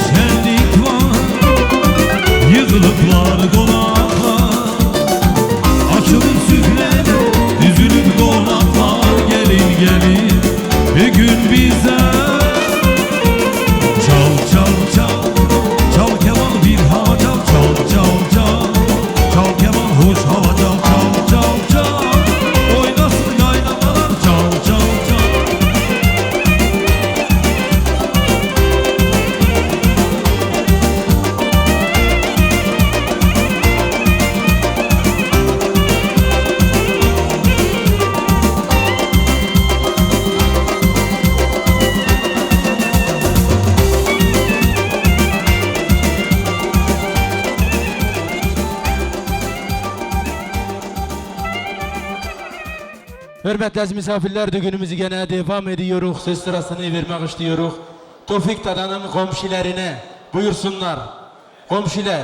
Şenlik var, yığılıplar konaklar, açılır süfreler, düzülür konaklar, gelin gelin bir gün bize. Çal çal çal, çal keman bir hava çal, çal çal çal, çal keman hoş hava çal, çal çal çal, oynasın kaynanalar, çal çal çal. Hürmetli aziz misafirler, düğünümüzü gene devam ediyoruz. Söz sırasını vermek istiyoruz. Tofik Dadan'ın komşilerine buyursunlar. Komşiler.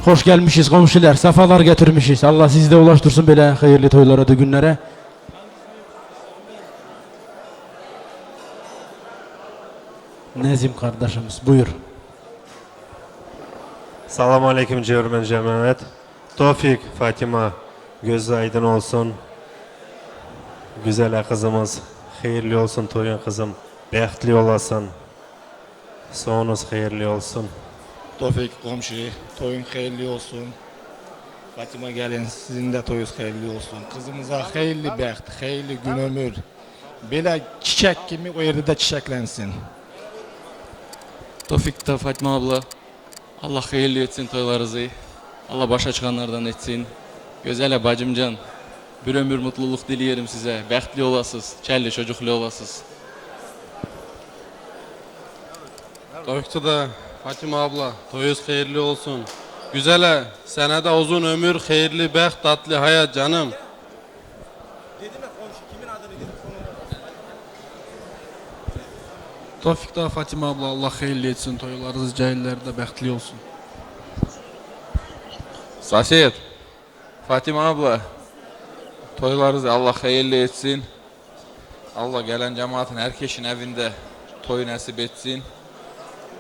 Hoş gelmişiz komşular, safalar getirmişiz. Allah sizi de ulaştırsın böyle hayırlı toylara, düğünlere. Nezim kardeşimiz, buyur. Salam aleyküm Cevrimen Cemaat. Tofik, Fatima, gözü aydın olsun. Güzel kızımız, hayırlı olsun toyun kızım. Bəxtli olasın. Sonunuz hayırlı olsun. Tofik komşu, toyun hayırlı olsun. Fatima gelin, sizin de toyunuz hayırlı olsun. Kızımıza hayırlı bəxt, hayırlı gün ömür. Böyle çiçek gibi o yerde de çiçeklensin. Tofik da Fatima abla, Allah hayırlı etsin toylarınızı. Allah başa çıkanlardan etsin. Güzel bacımcan, bir ömür mutluluk dileyelim size. Bəxtli olasınız, kelli çocuklu olasınız. Tofikçi da Fatima abla, toyunuz hayırlı olsun. Güzele, sana da uzun ömür, hayırlı bəxt, tatlı hayat canım. Tofik da Fatima abla, Allah hayırlı etsin toylarınız, cahillerde bəxtli olsun. Saşet, Fatima abla, toylarınızı Allah hayırlı etsin. Allah gelen cemaatin herkesin evinde toy nasip etsin.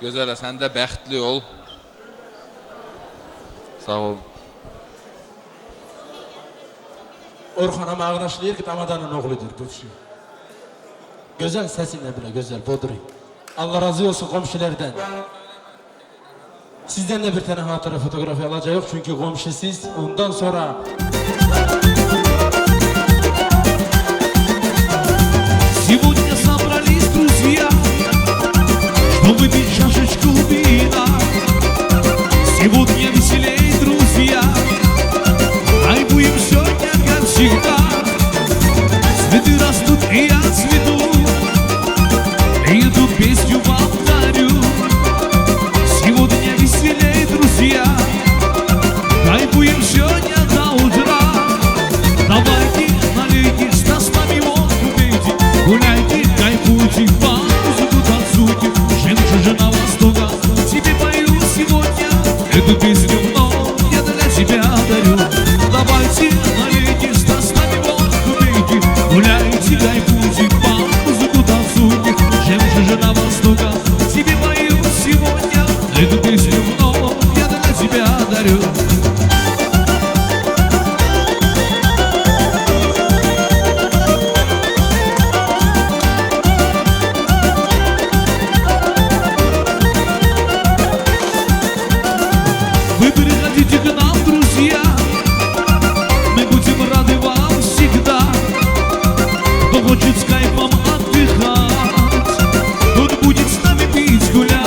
Gözələ, sən də bəxtli ol. Sağ ol. Orxan'a mağraşlayır ki damadanın oğludur bu şey. Güzel sesinle bile güzel, bodri. Allah razı olsun komşulardan. Sizden de bir tane hatıra fotoğrafı alacağız çünkü komşu siz. Ondan sonra... Сегодня собрались друзья, чтобы пить чашечку вина. Сегодня веселей, друзья, кайфуем сегодня, как всегда. Цветы растут, и я цвету, и эту песню вам дарю. Сегодня веселей, друзья, кайфуем сегодня до утра. Давайте, налейте, что с нами вот пейте, гуляйте, кайфуйте, по музыку танцуйте. Жемчужина Востока, тебе пою сегодня эту песню вновь я для тебя дарю. Давайте, налейте, что с нами вот пейте, гуляйте, кайфуйте, по музыку танцуйте. Жемчужина Востока, тебе пою сегодня эту песню вновь я для тебя дарю. Вы приходите к нам, друзья, мы будем рады вам всегда. Кто хочет с кайфом отдыхать, тот будет с нами пить, гулять.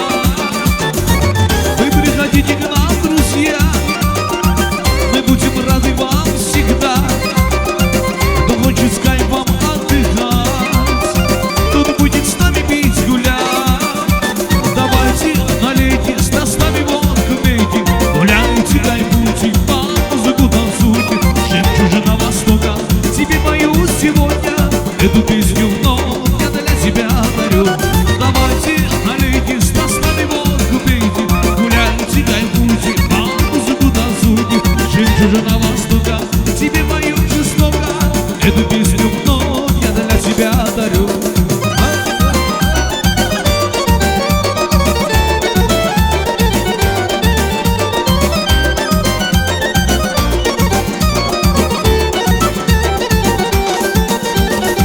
Вы приходите к нам, друзья, мы будем рады вам всегда. Кто хочет с кайфом отдыхать, тот будет с нами пить, гулять. Давайте, налейте, что с нами водку пейте, гуляйте, кайфуйте, по музыку танцуйте. Жемчужина Востока, тебе пою сегодня эту песню вновь я для тебя дарю. Давайте, налейте, что с нами водку пейте, гуляйте, кайфуйте, по музыку танцуйте. Жемчужина Востока, тебе пою жестоко эту песню вновь я для тебя дарю.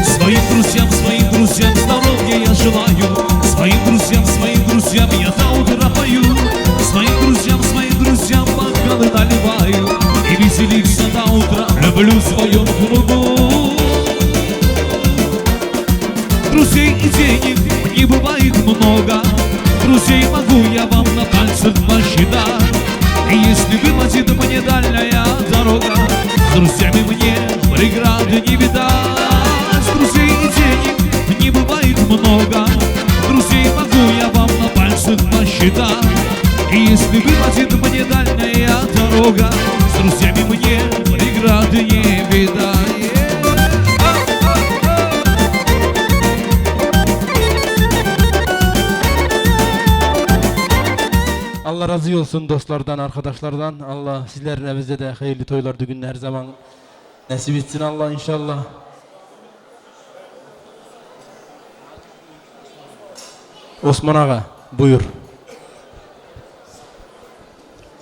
Своим друзьям здоровья я желаю. Своим друзьям я до утра пою. Своим друзьям бокалы наливаю. И веселиться до утра люблю в своем кругу. Друзей и денег не бывает много. Друзей могу я вам на пальцах посчитать. И если выпадет мне дальняя дорога, с друзьями мне преграды не видать. Друзей и денег не бывает много. Друзей могу я вам на пальцах посчитать. И если Выпадет мне дальняя дорога, с друзьями мне преграды не видать. Allah razı olsun dostlardan, arkadaşlardan. Allah sizlerin evinizde de hayırlı toylar, düğünler her zaman nasip etsin Allah inşallah. Osman Ağa, buyur.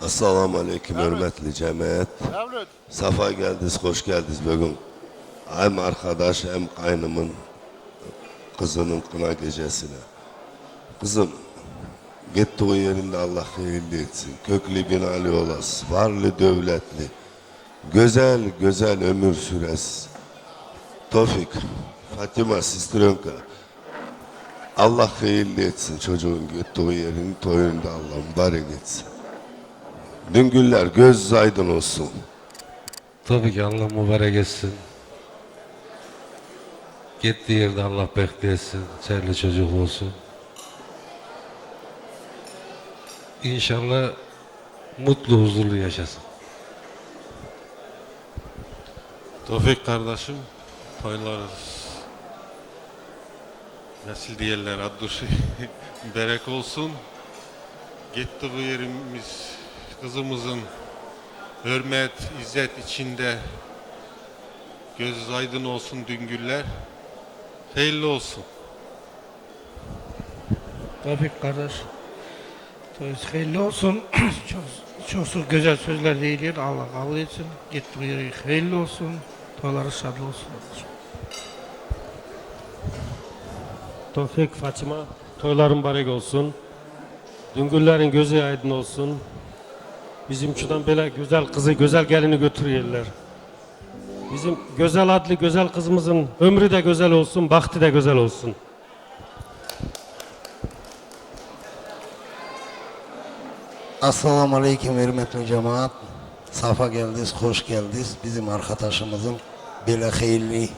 Assalamu aleyküm hürmetli cemaat. Safa geldiniz, hoş geldiniz bugün. Hem arkadaş hem kaynımın kızının kına gecesine. Kızım, gittiği yerinde Allah hayırlı etsin. Köklü binalı olasın, varlı devletli. Güzel güzel ömür süresi. Tofik, Fatima, Sistronka. Allah hayırlı etsin çocuğun gittiği yerin toyunda Allah mübarek etsin. Dün günler göz aydın olsun. Tabii ki Allah mübarek etsin. Gittiği yerde Allah beklesin, çerli çocuk olsun. İnşallah mutlu, huzurlu yaşasın. Tofik kardeşim, toylarız. Nesil diyorlar adlışı berek olsun. Gittiği yerimiz kızımızın hürmet, izzet içinde göz aydın olsun düngüller. Hayırlı olsun. Tofik kardeş, toyunuz hayırlı olsun. çok güzel sözler değiller. Allah kabul etsin. Gittiği yeri hayırlı olsun. Toyları şadlı olsun. Tofik, Fatima, toyların mübarek olsun. Düngüllerin gözü aydın olsun. Bizim şuradan böyle güzel kızı, güzel gelini götürüyorlar. Bizim güzel adlı güzel kızımızın ömrü de güzel olsun, bahtı da güzel olsun. Assalamu aleyküm hürmetli cemaat. Safa geldiniz, hoş geldiniz. Bizim arkadaşımızın böyle hayırlı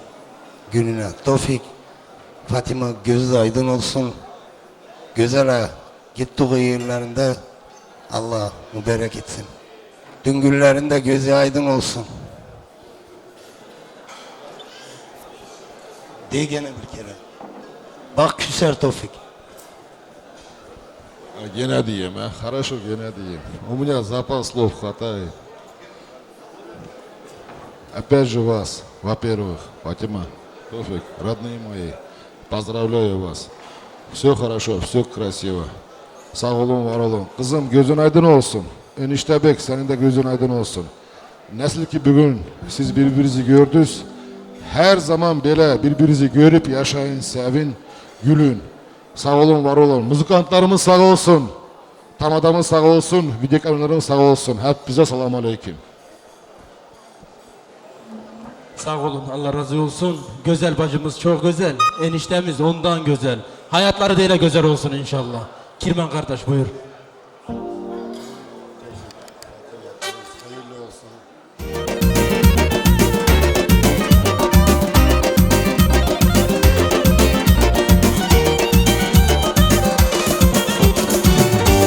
gününe. Tofik, Fatima gözü aydın olsun. Güzel gittiği yerlerinde Allah mübarek etsin. Dün günlerinde gözü aydın olsun. De gene bir kere. Bak küser Tofik. Гена дием, хорошо, Гена дием. У меня запас слов хватает. Опять же вас, во-первых, Фатима, Тофик, родные мои, поздравляю вас. Все хорошо, все красиво. Sağ olun, var olun. Kızım gözün aydın olsun. Enişte bek, senin de gözün aydın olsun. Nasıl ki bugün siz birbirinizi gördünüz, her zaman böyle birbirinizi görüp yaşayın, sevin, gülün. Sağ olun, var olun. Müzikantlarımız sağ olsun. Tam adamın sağ olsun. Video kameralarımız sağ olsun. Hepinize selamun aleyküm. Sağ olun, Allah razı olsun. Güzel bacımız çok güzel. Eniştemiz ondan güzel. Hayatları da öyle güzel olsun inşallah. Kirman kardeş buyur.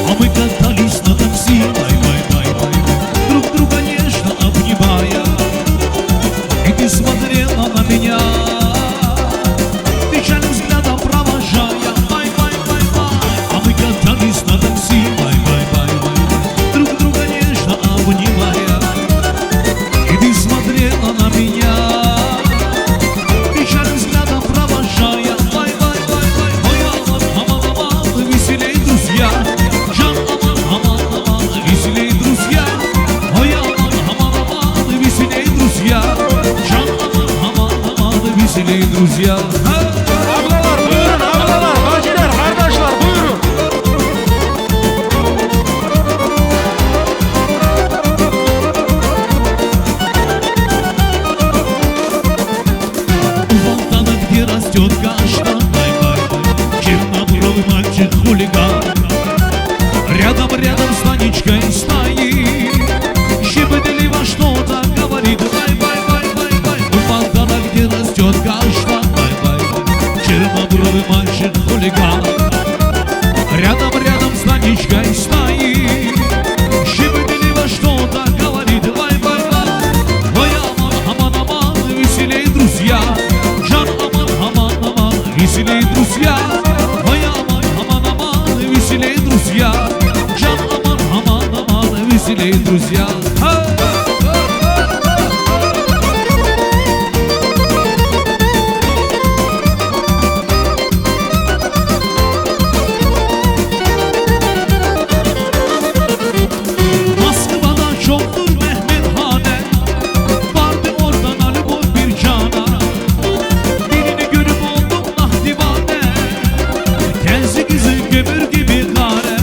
А мы катались на такси, бай-бай-бай-бай, друг друга нежно обнимая. И ты смотрела на меня, печальным взглядом провожая. Бай-бай-бай-бай. А мы катались на такси, бай-бай-бай-бай, друг друга нежно обнимая. И ты смотрела на меня, печальным взглядом провожая. Бай-бай-бай-бай. Ой, аман, аман, аман, веселей, друзья. Жан, аман, аман, аман, веселей, друзья. Ой, аман, аман, аман, веселей, друзья. Жан, аман, аман, аман, веселей, друзья. Ablalar buyurun, ablalar, haciler, kardeşler buyurun. У фонтана, где растет каштан, бай-бай-бай, чернобровый мальчик хулиган. Рядом с Танечкой стоит, щебетливо что-то говорит. Бай-бай-бай-бай-бай. У фонтана, где растет каштан, бай-бай-бай, чернобровый мальчик хулиган. Рядом с Танечкой стоит, Веселеет Rusya Vay aman aman aman Веселеет Rusya Can aman aman aman Веселеет Rusya Moskva'da çoktur Mehmethane Vardı oradan Ali boy bir cana Birini görüp oldum nah divane Kenzi kızı kömür gibi kare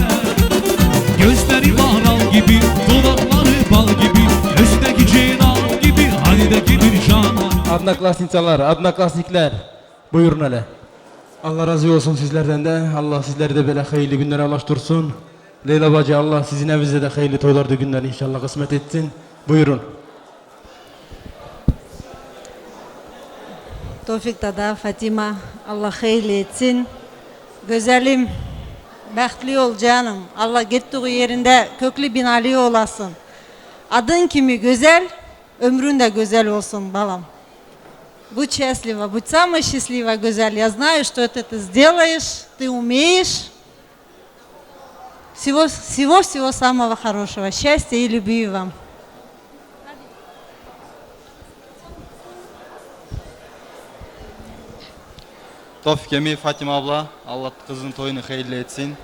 Gözleri bahral gibi Dudakları bal gibi Özdeki ceylan gibi Halideki bir cana Adnaklasnitsalar, adnaklasnikler. Buyurun hele. Allah razı olsun sizlerden de. Allah sizleri de böyle hayırlı günlere ulaştırsın. Leyla bacı Allah sizin evinizde de hayırlı toylarda günler inşallah kısmet etsin. Buyurun. Tofik dada, Fatima, Allah hayırlı etsin. Güzelim, bəxtli ol canım. Allah gittiği yerinde köklü binalı olasın. Adın kimi güzel, ömrün de güzel olsun balam. Будь счастлива, будь самой счастливой, Гузель. Я знаю, что ты сделаешь, ты умеешь. Всего самого хорошего. Счастья и любви вам. Tofik emi, Fatima abla, Allah kızın toyunu hayırlı etsin.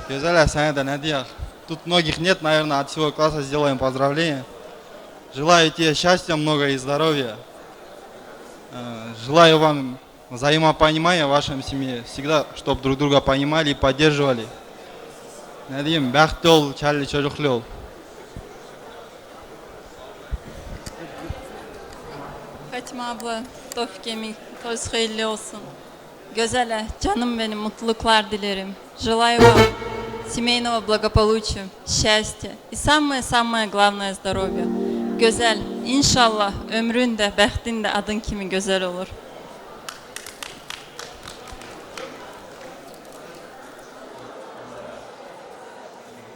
Güzel, sana da ne diyeyim? Тут многих нет, наверное, от всего класса сделаем поздравления. Желаю тебе счастья, много и здоровья. Желаю вам взаимопонимания в вашем семье. Всегда, чтобы друг друга понимали и поддерживали. Ne diyeyim, bəxtli ol, kəlli çocuklu ol. Fatima abla, Tofik emi, toz hayırlı olsun. Güzele, canım benim, mutluluklar dilerim. Желаю вам семейного благополучия, счастья и самое главное здоровья. Güzel, inşallah ömrün de, bəxtin de adın kimi güzel olur.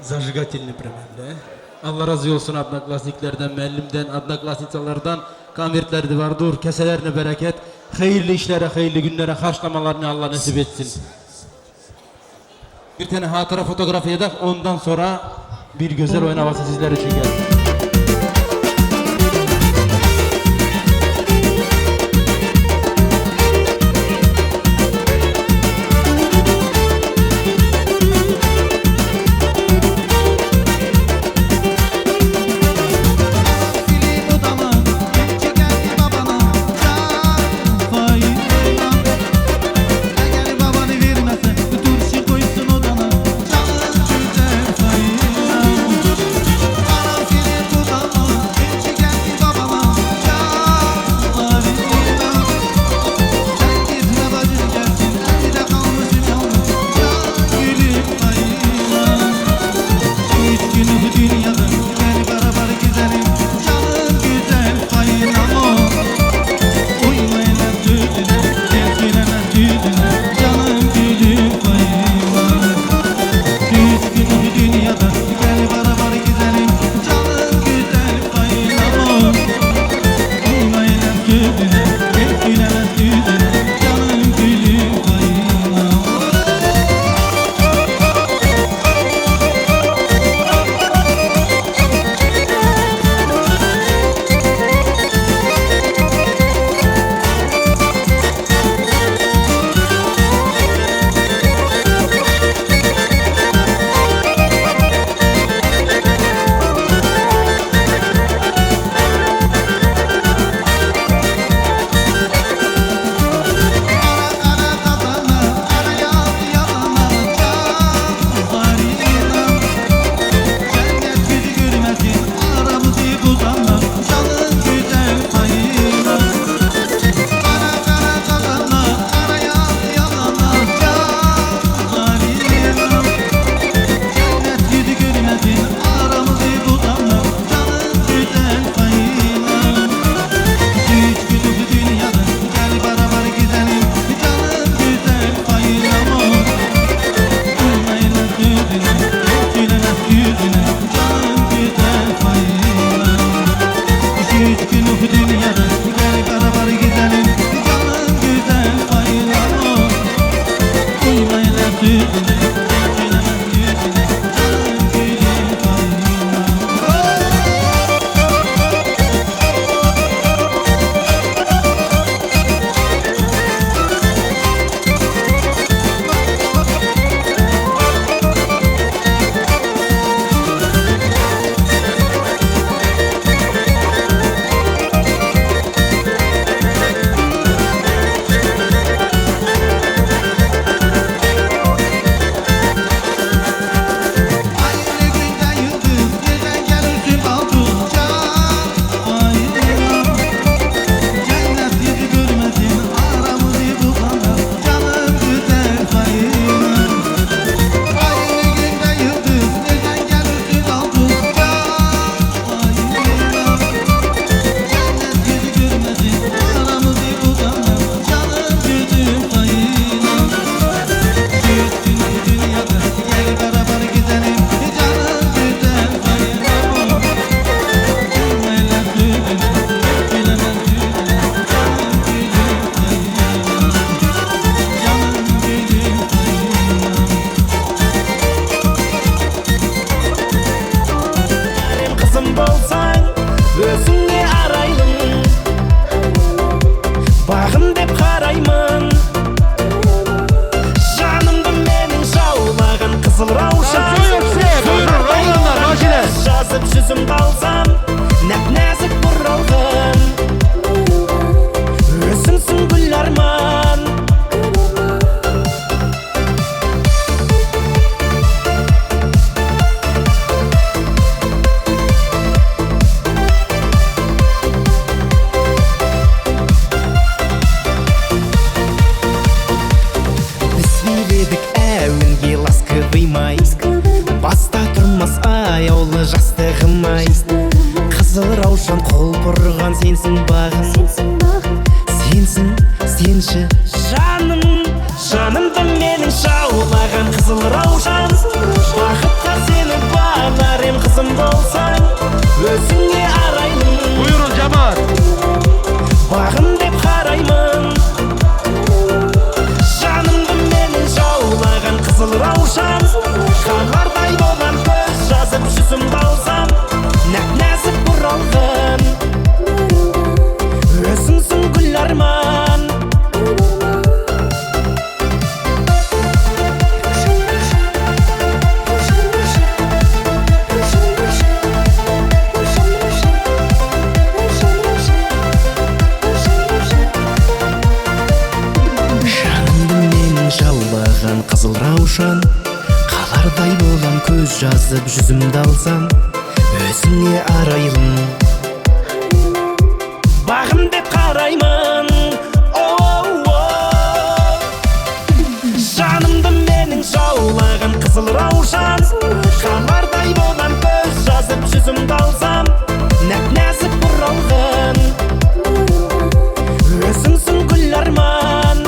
Zajigательный примерle. Allah razı olsun adnaklasniklerden, müellimden, adnaklasnitsalardan. Konvertleri de vardır, keselerine bereket. Hayırlı işlere, hayırlı günlere harçlamalarını Allah nasip etsin. Bir tane hatıra fotoğrafı yedik, ondan sonra bir güzel oyun havası sizler için geldi. Karanfil Sensin bağım, sensin, senşi Жаным, жанымды менің жаулаған қызыл раушан Бақытқа сені бағар ем қызым болсаң Өзіңе араймын Buyurun cemaat. Бағым деп қараймын Жанымды менің жаулаған қызыл раушан Қанардай болған көз жазып жүзімді алсам Нәп-нәзік бұралған Өзіңсің гүл арман жаулаған қызыл раушан қалардай болған көз жазып жүзімді алсам өзіңе арайлым бағым деп қараймын жанымды менің жаулаған қызыл раушан қалардай болған көз жазып жүзімді алсам нәп-нәзік бұралған өзіңсің гүл арман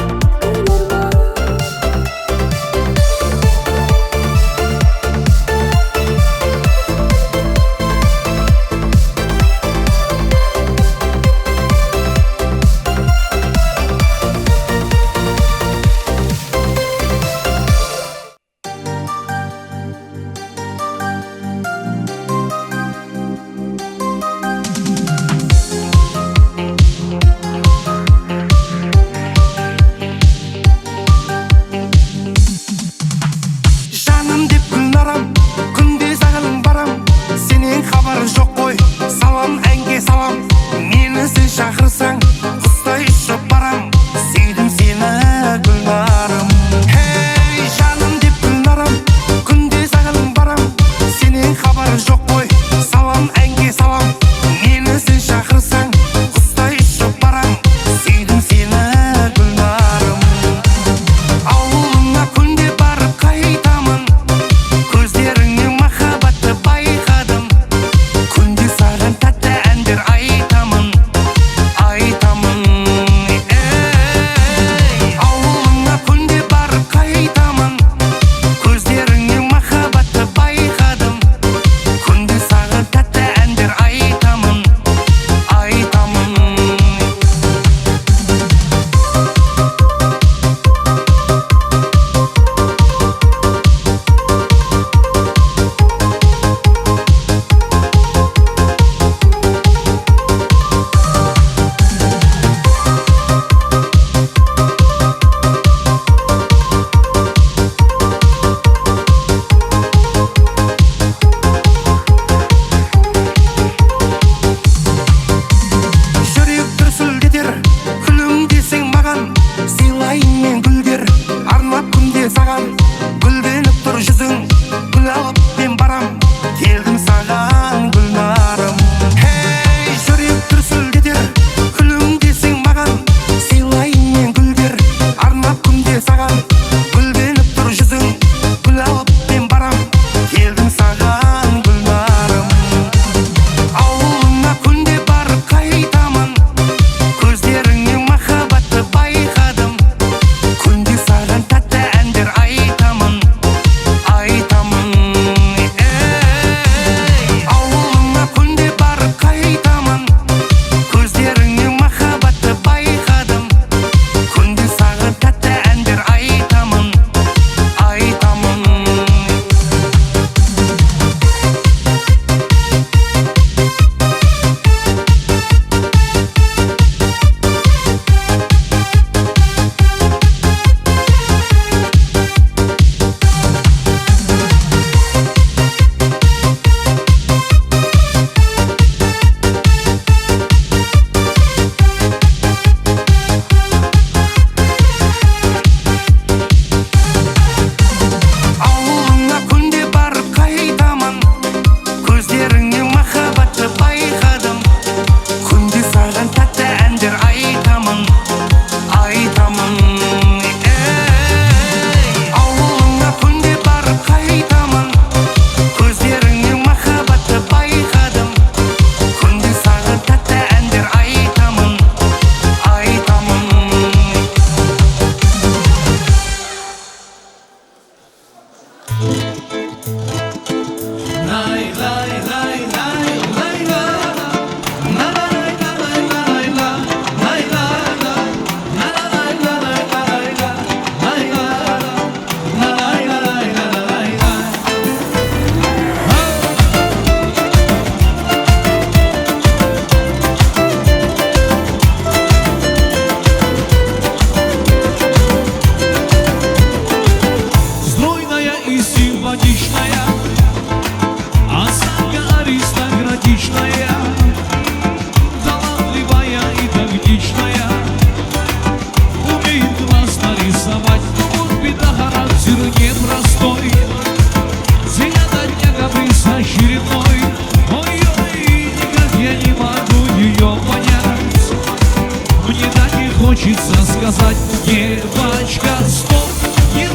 Девочка, стоп, не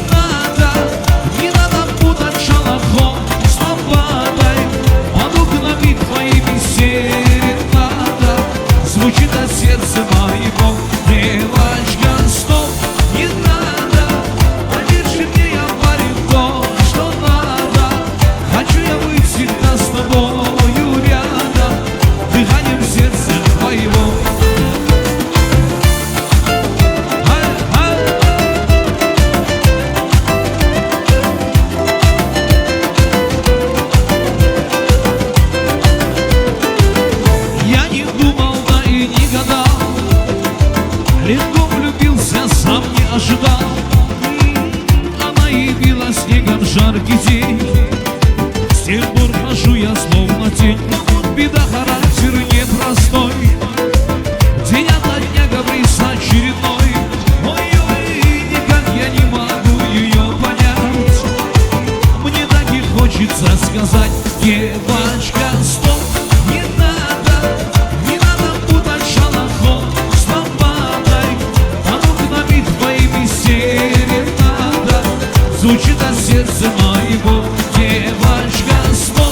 надо путать шалахом с лампадой. Под окнами твоими серенада звучит от сердца моего. Девочка, стоп, не надо, подержи мне, я парень, то, что надо. Хочу я быть всегда с тобою рядом, дыханием сердца твоего. Я не думал, да и не гадал, легко влюбился, сам не ожидал. Она явилась снегом в жаркий день, с тех пор хожу я словно тень. Но вот беда, характер непростой, день ото дня каприз очередной. Ой-ой, никак я не могу ее понять. Мне так и хочется сказать: девочка, стоп, не надо путать шалахом с лампадой. Под окнами твоими серенада звучит от сердца моего. Девочка, стоп,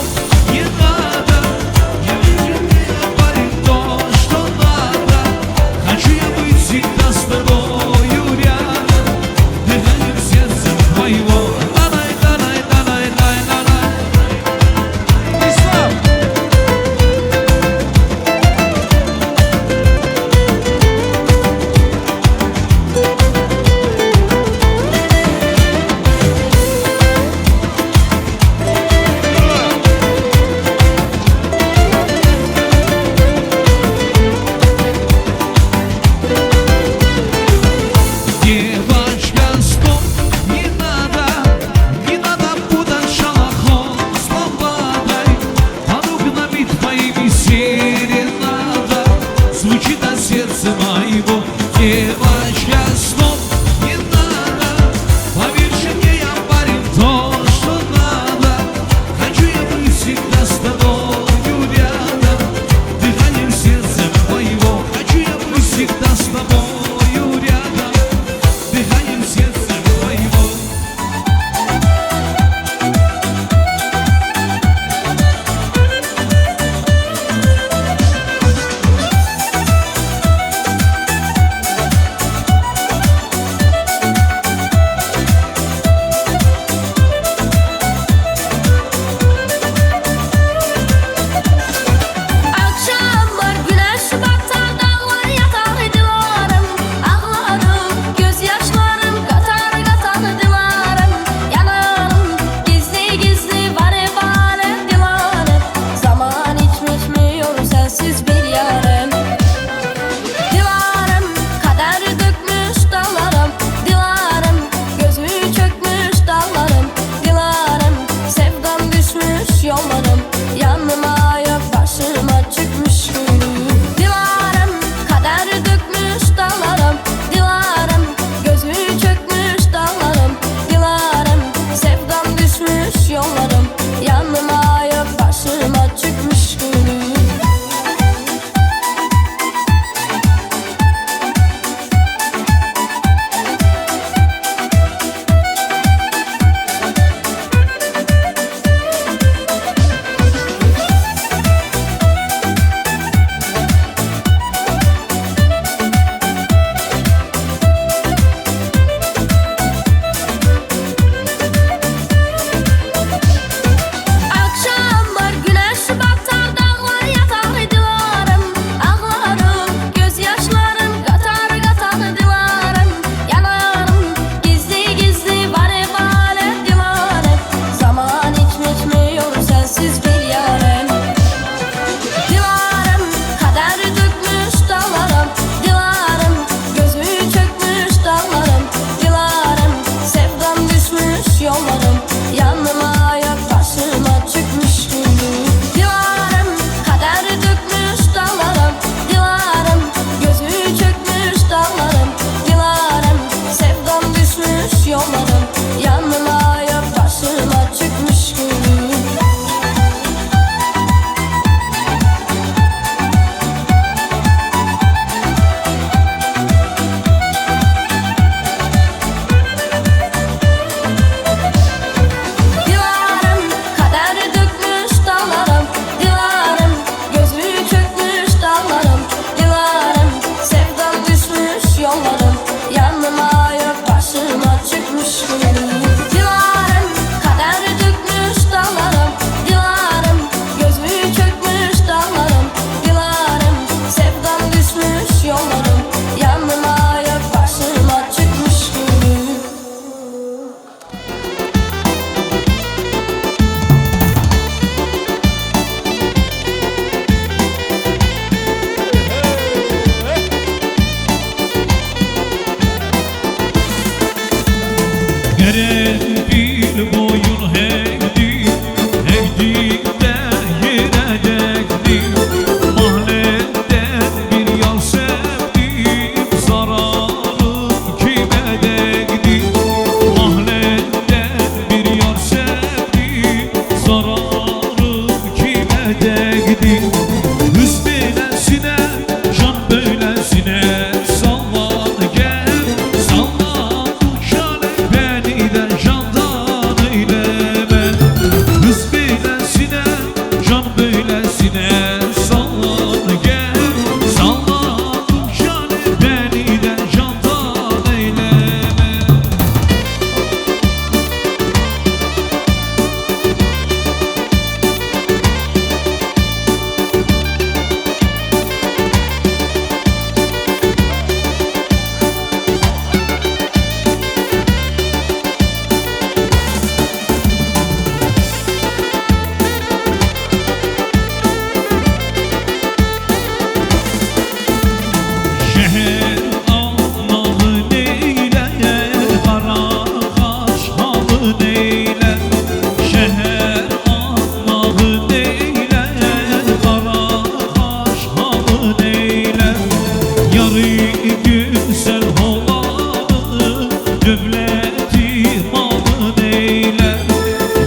dövləti malın eylər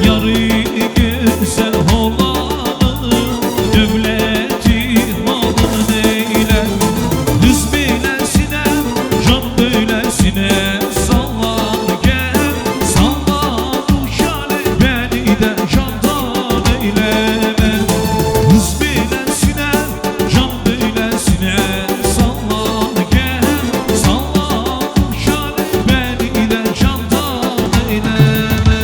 Yarı gözəl olanın dövləti malın eylər Qız beləsinə, can beləsinə sallar gəl Sallar uşalı bəni də candan eyləmə Qız beləsinə, can beləsinə sallar gəl Sallar uşalı bəni də candan eyləmə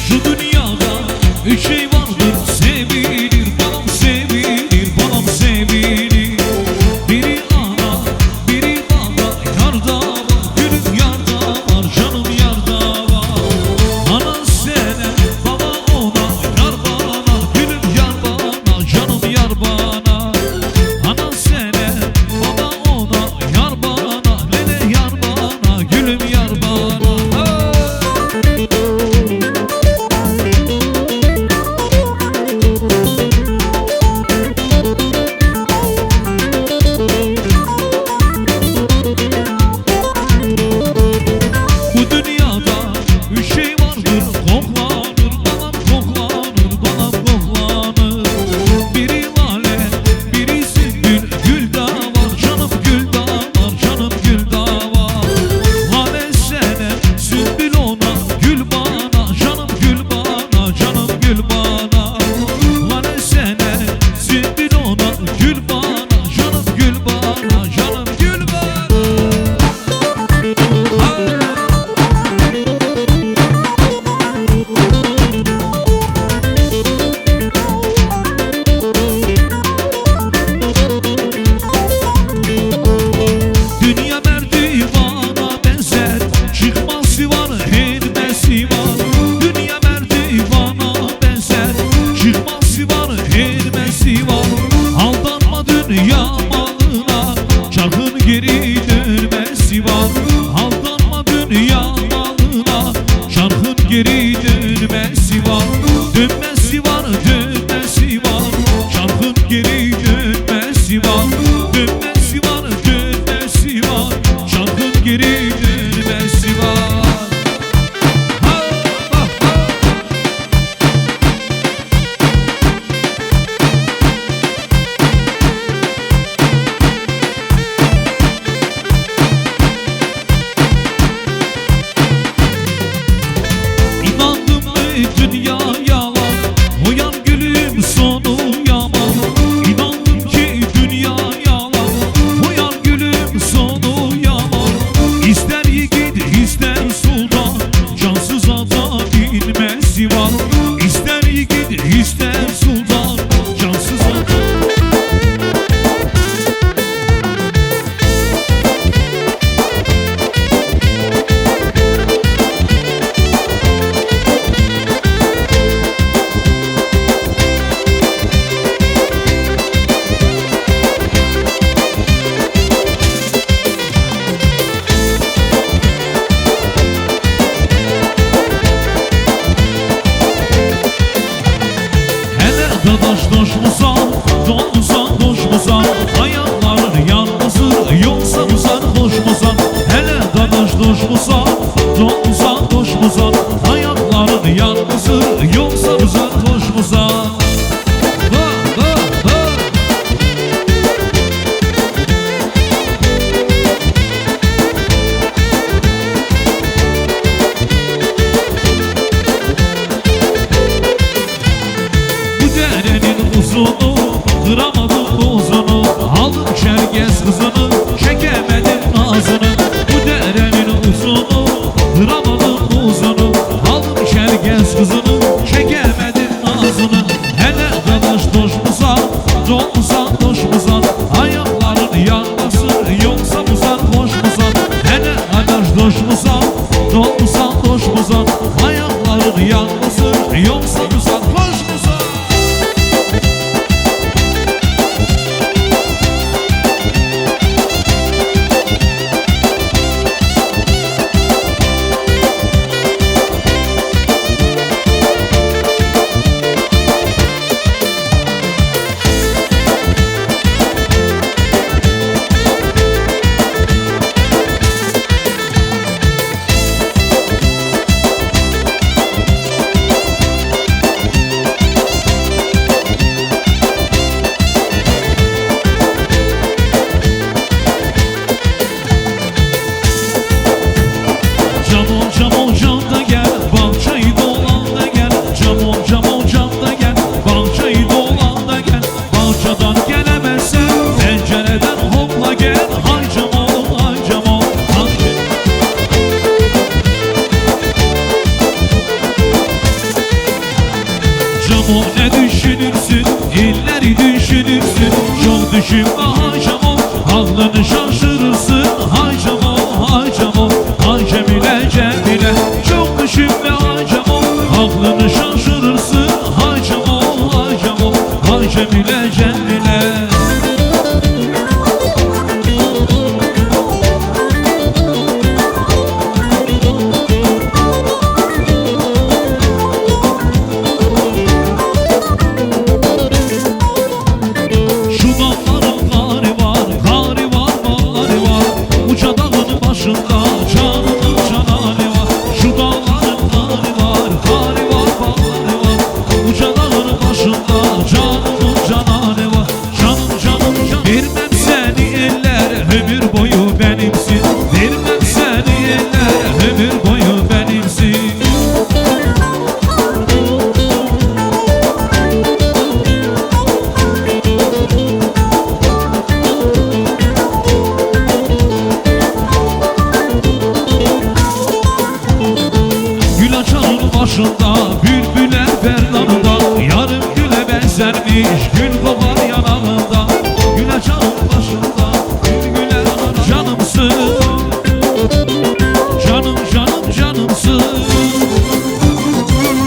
Şu dünyada üç şey vardır sevilir balam sevilir balam sevilir Biri ana biri baba yarda var gülüm yarda var canım yarda var Ana sana baba ona yar bana gülüm yar bana canım yar bana Ana sana baba ona yar bana lele yar bana gülüm yar bana Bu dünyada üç şey vardır koklanır balam koklanır balam koklanır Biri lale biri sümbül gül da var canım gül da var canım gül da var Lale sana sümbül ona gül bana canım gül bana canım gül bana Lale sana sümbül ona gül bana canım gül bana canım gül bana Dünya merdivana benzer Çıkmaz divan hermesi var Dünya merdivana benzer Çıkmaz divan hermesi var Aldanma dünya malına Çarkın geri dönmesi var Aldanma dünya malına Çarkın geri dönmesi var Dönmesi var dönmesi var Çarkın geri dönmesi var Dönmesi var dönmesi var Çarkın geri dönmesi var İnandım mı dünya yalan Uyan gülüm sonu yaman İnandım ki dünya yalan Uyan gülüm sonu yaman İster yiğit ister sultan Cansız ata bilmez divan İster yiğit ister sultan Cansız ata Hele dadaş doşmusan, donmusan doşmusan Ayakların yanmısın, yoksa mısan hoşmusan Hele dadaş doşmusan, donmusan doşmusan Ayakların yanmısın, yoksa mısan hoşmusan uzunu Kıramadım buzunu Aldım çerkez kızını Çekemedim nazını Bu derenin uzunu Kıramadım buzunu Aldım çerkez kızını yalnızım yoksa mı sarhoş musun? Düşünme hacamo, aklını şaşırırsın hacamo, hacamo, hacemile cemile. Çok düşünme hacamo, aklını şaşırırsın hacamo, hacamo, hacemile cemile. Bülbüler ferdanında yarım güle benzermiş gül kopar yanağında. Gül açanın başında bülbüler canımsın, canım canım canımsın.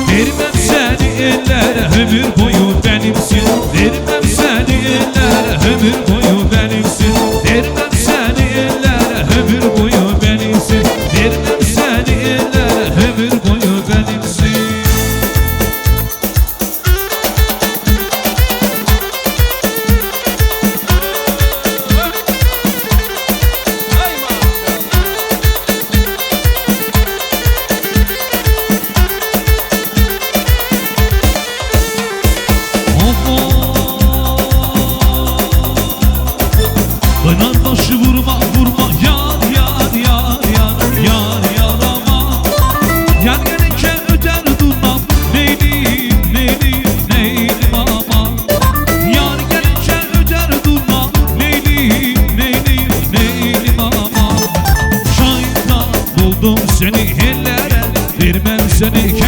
Vermem seni eller ömür boyu benimsin. Vermem seni eller ömür boyu benimsin. Vermem seni eller ömür boyu benimsin. Vermem seni eller ömür boyu benimsin. Pınarbaşı vurma vurma yar yar yar yar yar yar ama yar gelince öder durmam neylim neylim neylim ama yar gelince öder durmam neylim neylim neylim ama şayda buldum seni ellere vermem seni